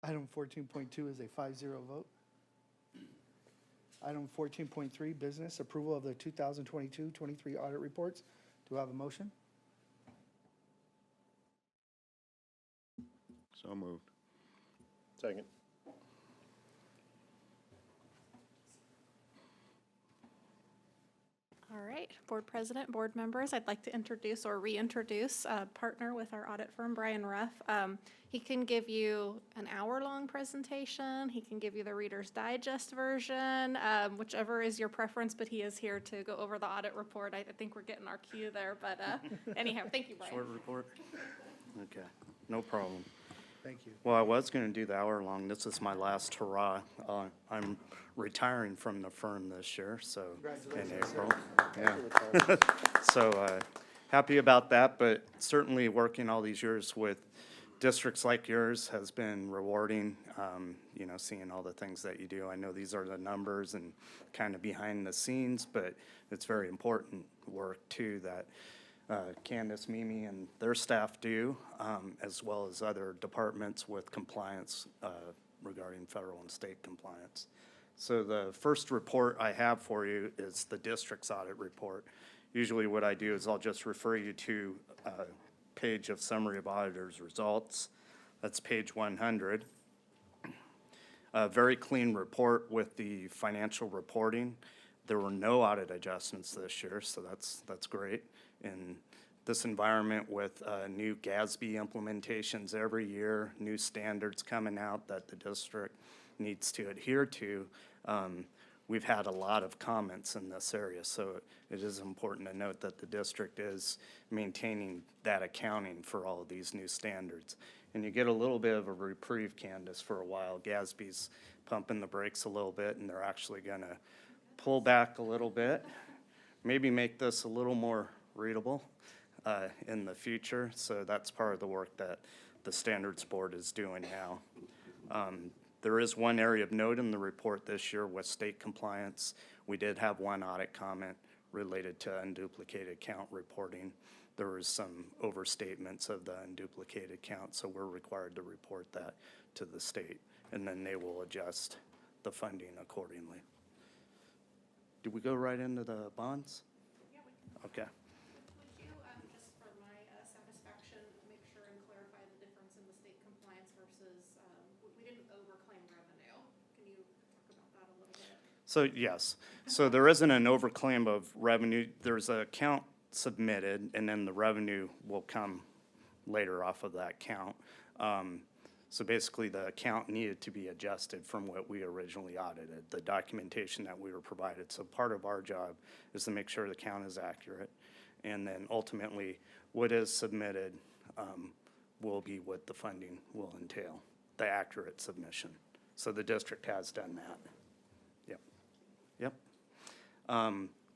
Item 14.2 is a 5-0 vote. Item 14.3, business, approval of the 2022-23 audit reports. Do I have a motion? So moved. Second. All right, Board President, board members, I'd like to introduce or reintroduce a partner with our audit firm, Brian Ruff. He can give you an hour-long presentation. He can give you the Reader's Digest version, whichever is your preference, but he is here to go over the audit report. I think we're getting our cue there, but anyhow, thank you, Brian. Short report? Okay, no problem. Thank you. Well, I was going to do the hour-long. This is my last hurrah. I'm retiring from the firm this year, so in April. Yeah. So happy about that, but certainly working all these years with districts like yours has been rewarding, seeing all the things that you do. I know these are the numbers and kind of behind the scenes, but it's very important work too that Candace, Mimi, and their staff do, as well as other departments with compliance regarding federal and state compliance. So the first report I have for you is the district's audit report. Usually what I do is I'll just refer you to a page of summary of auditors' results. That's page 100. A very clean report with the financial reporting. There were no audit adjustments this year, so that's great. In this environment with new GASB implementations every year, new standards coming out that the district needs to adhere to, we've had a lot of comments in this area. So it is important to note that the district is maintaining that accounting for all of these new standards. And you get a little bit of a reprieve, Candace, for a while. GASB's pumping the brakes a little bit, and they're actually going to pull back a little bit, maybe make this a little more readable in the future. So that's part of the work that the Standards Board is doing now. There is one area of note in the report this year with state compliance. We did have one audit comment related to unduplicated account reporting. There was some overstatements of the unduplicated account, so we're required to report that to the state, and then they will adjust the funding accordingly. Did we go right into the bonds? Yeah, we can. Okay. Would you, just for my satisfaction, make sure and clarify the difference in the state compliance versus, we didn't overclaim revenue. Can you talk about that a little bit? So yes, so there isn't an overclaim of revenue. There's an account submitted, and then the revenue will come later off of that count. So basically, the account needed to be adjusted from what we originally audited, the documentation that we were provided. So part of our job is to make sure the count is accurate. And then ultimately, what is submitted will be what the funding will entail, the accurate submission. So the district has done that. Yep. Yep.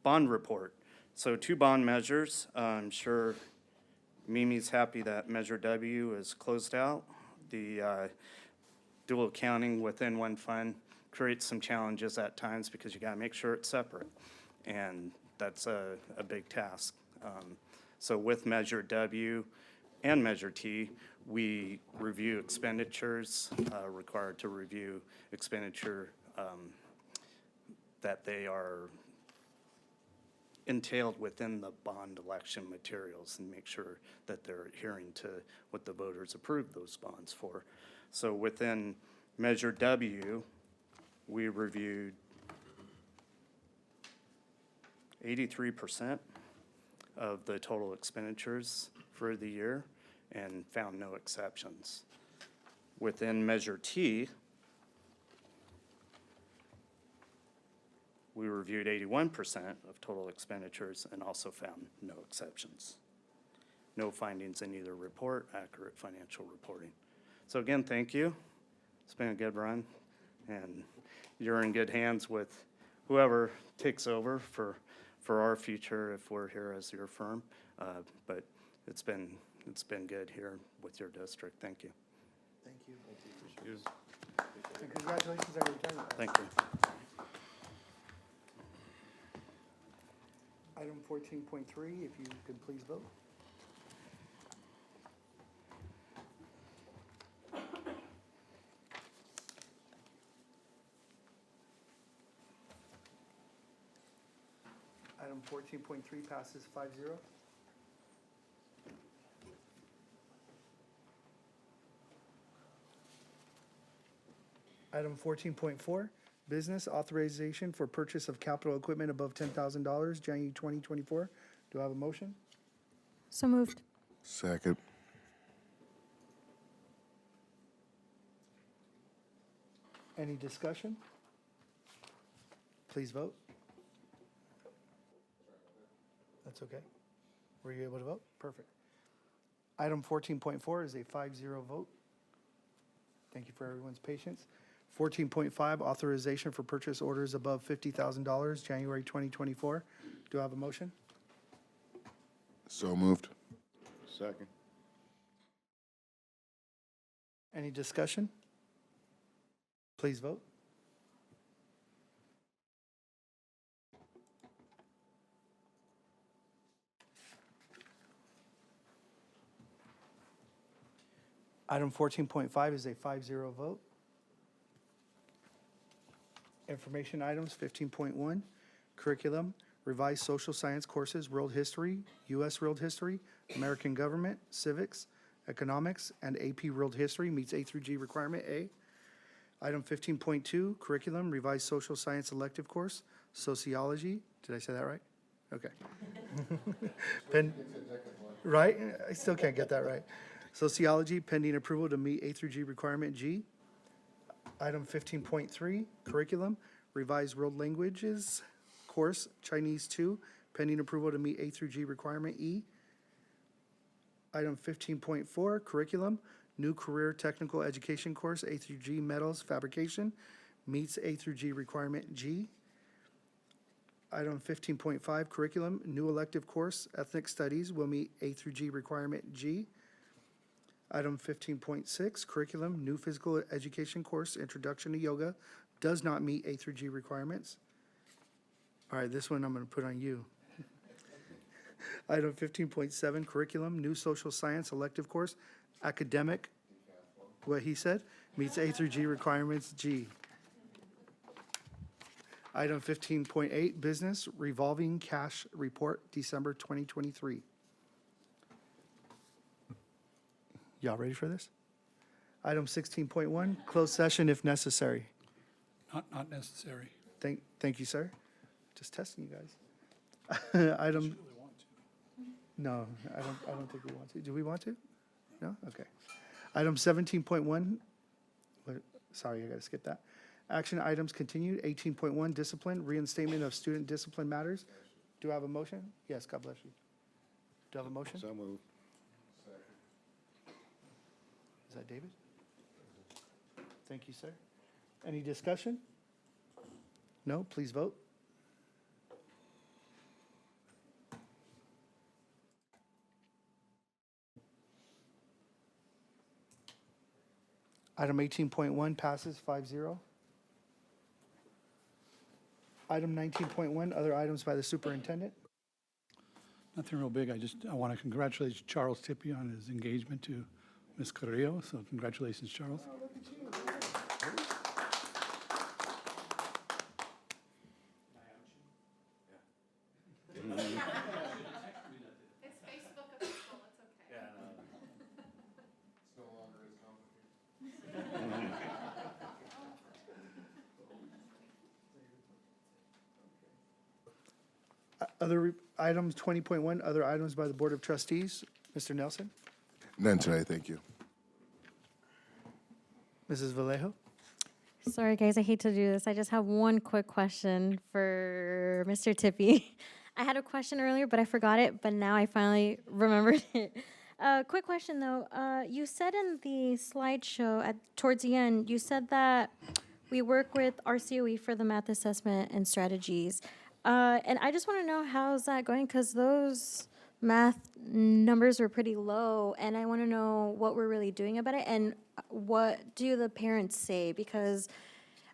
Bond report. So 2 bond measures. I'm sure Mimi's happy that Measure W is closed out. The dual accounting within one fund creates some challenges at times because you gotta make sure it's separate. And that's a big task. So with Measure W and Measure T, we review expenditures, required to review expenditure that they are entailed within the bond election materials and make sure that they're adhering to what the voters approved those bonds for. So within Measure W, we reviewed 83% of the total expenditures for the year and found no exceptions. Within Measure T, we reviewed 81% of total expenditures and also found no exceptions. No findings in either report, accurate financial reporting. So again, thank you. It's been a good run, and you're in good hands with whoever takes over for our future if we're here as your firm. But it's been good here with your district. Thank you. Thank you. And congratulations on your retirement. Thank you. Item 14.3, if you could please vote. Item 14.3 passes 5-0. Item 14.4, business authorization for purchase of capital equipment above $10,000, January 2024. Do I have a motion? So moved. Second. Any discussion? Please vote. That's okay. Were you able to vote? Perfect. Item 14.4 is a 5-0 vote. Thank you for everyone's patience. 14.5, authorization for purchase orders above $50,000, January 2024. Do I have a motion? So moved. Second. Any discussion? Please vote. Item 14.5 is a 5-0 vote. Information items, 15.1, curriculum, revised social science courses, world history, U.S. world history, American government, civics, economics, and AP world history meets A through G requirement A. Item 15.2, curriculum, revised social science elective course, sociology. Did I say that right? Okay. Right? I still can't get that right. Sociology, pending approval to meet A through G requirement G. Item 15.3, curriculum, revised world languages course, Chinese 2, pending approval to meet A through G requirement E. Item 15.4, curriculum, new career technical education course, A through G metals fabrication, meets A through G requirement G. Item 15.5, curriculum, new elective course, ethnic studies, will meet A through G requirement G. Item 15.6, curriculum, new physical education course, Introduction to Yoga, does not meet A through G requirements. All right, this one I'm going to put on you. Item 15.7, curriculum, new social science elective course, academic, what he said, meets A through G requirements G. Item 15.8, business, revolving cash report, December 2023. Y'all ready for this? Item 16.1, closed session if necessary. Not necessary. Thank you, sir. Just testing you guys. Item. No, I don't think we want to. Do we want to? No? Okay. Item 17.1, sorry, I gotta skip that. Action items continued. 18.1, discipline, reinstatement of student discipline matters. Do I have a motion? Yes, God bless you. Do I have a motion? So moved. Is that David? Thank you, sir. Any discussion? No, please vote. Item 18.1 passes 5-0. Item 19.1, other items by the superintendent. Nothing real big. I want to congratulate Charles Tippy on his engagement to Ms. Carrillo. So congratulations, Charles. It's Facebook official, it's okay. Other items, 20.1, other items by the Board of Trustees. Mr. Nelson? None tonight, thank you. Mrs. Vallejo? Sorry, guys, I hate to do this. I just have one quick question for Mr. Tippy. I had a question earlier, but I forgot it, but now I finally remembered it. Quick question, though. You said in the slideshow towards the end, you said that we work with RCOE for the math assessment and strategies. And I just want to know how's that going, because those math numbers were pretty low, and I want to know what we're really doing about it, and what do the parents say, because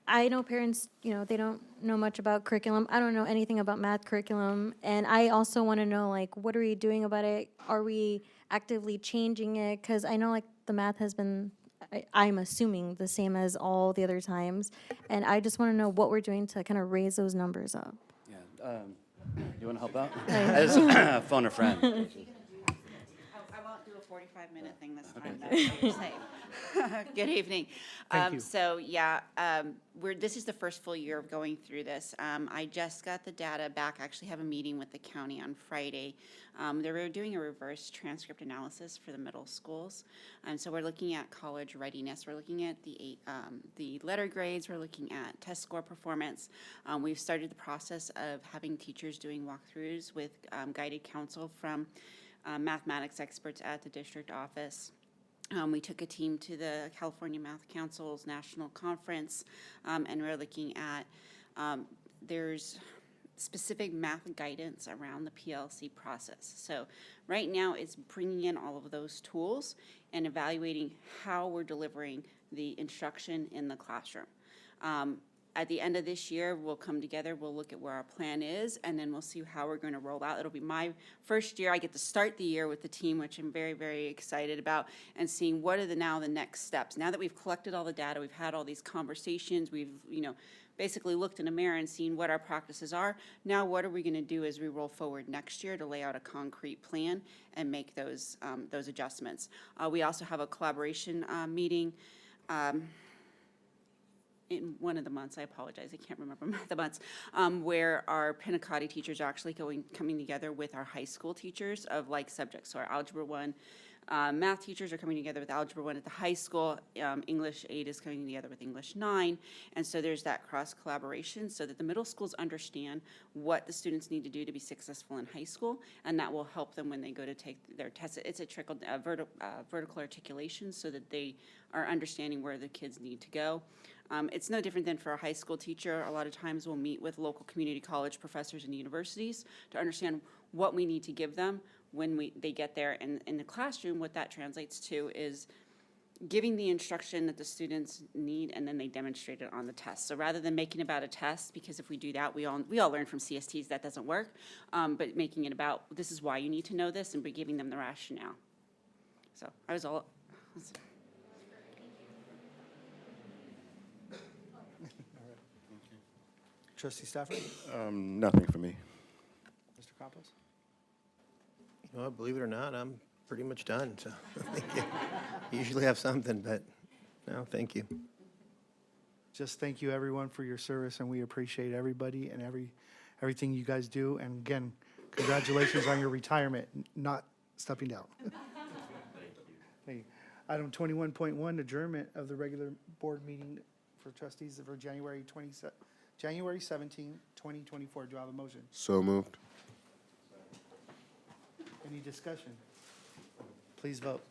I know parents, they don't know much about curriculum. I don't know anything about math curriculum, and I also want to know, like, what are we doing about it? Are we actively changing it? Because I know, like, the math has been, I'm assuming, the same as all the other times, and I just want to know what we're doing to kind of raise those numbers up. Yeah, you want to help out? I just phone a friend. I won't do a 45-minute thing this time, that's what you're saying. Good evening. Thank you. So, this is the first full year of going through this. I just got the data back, I actually have a meeting with the county on Friday. They were doing a reverse transcript analysis for the middle schools. So we're looking at college readiness, we're looking at the letter grades, we're looking at test score performance. We've started the process of having teachers doing walkthroughs with guided counsel from mathematics experts at the district office. We took a team to the California Math Council's national conference, and we're looking at, there's specific math guidance around the PLC process. So right now it's bringing in all of those tools and evaluating how we're delivering the instruction in the classroom. At the end of this year, we'll come together, we'll look at where our plan is, and then we'll see how we're going to roll out. It'll be my first year. I get to start the year with the team, which I'm very, very excited about, and seeing what are the next steps. Now that we've collected all the data, we've had all these conversations, we've, basically looked in a mirror and seen what our practices are. Now what are we going to do as we roll forward next year to lay out a concrete plan and make those adjustments. We also have a collaboration meeting in one of the months, I apologize, I can't remember the months, where our Pinacati teachers are actually coming together with our high school teachers of like subjects. So our Algebra 1 math teachers are coming together with Algebra 1 at the high school. English 8 is coming together with English 9. And so there's that cross collaboration so that the middle schools understand what the students need to do to be successful in high school, and that will help them when they go to take their tests. It's a vertical articulation so that they are understanding where the kids need to go. It's no different than for a high school teacher. A lot of times we'll meet with local community college professors and universities to understand what we need to give them when they get there. And in the classroom, what that translates to is giving the instruction that the students need, and then they demonstrate it on the test. So rather than making it about a test, because if we do that, we all learn from CSTs that doesn't work, but making it about this is why you need to know this, and giving them the rationale. So I was all. Trustee Stafford? Nothing for me. Mr. Campos? Well, believe it or not, I'm pretty much done, so thank you. Usually have something, but no, thank you. Just thank you, everyone, for your service, and we appreciate everybody and everything you guys do. And again, congratulations on your retirement, not stepping down. Thank you. Hey, item 21.1, adjournment of the regular board meeting for trustees for January 17, 2024. Do I have a motion? So moved. Any discussion? Please vote.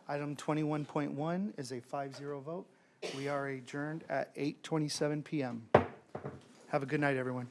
Item 21.1 is a 5-0 vote. We are adjourned at 8:27 PM. Have a good night, everyone.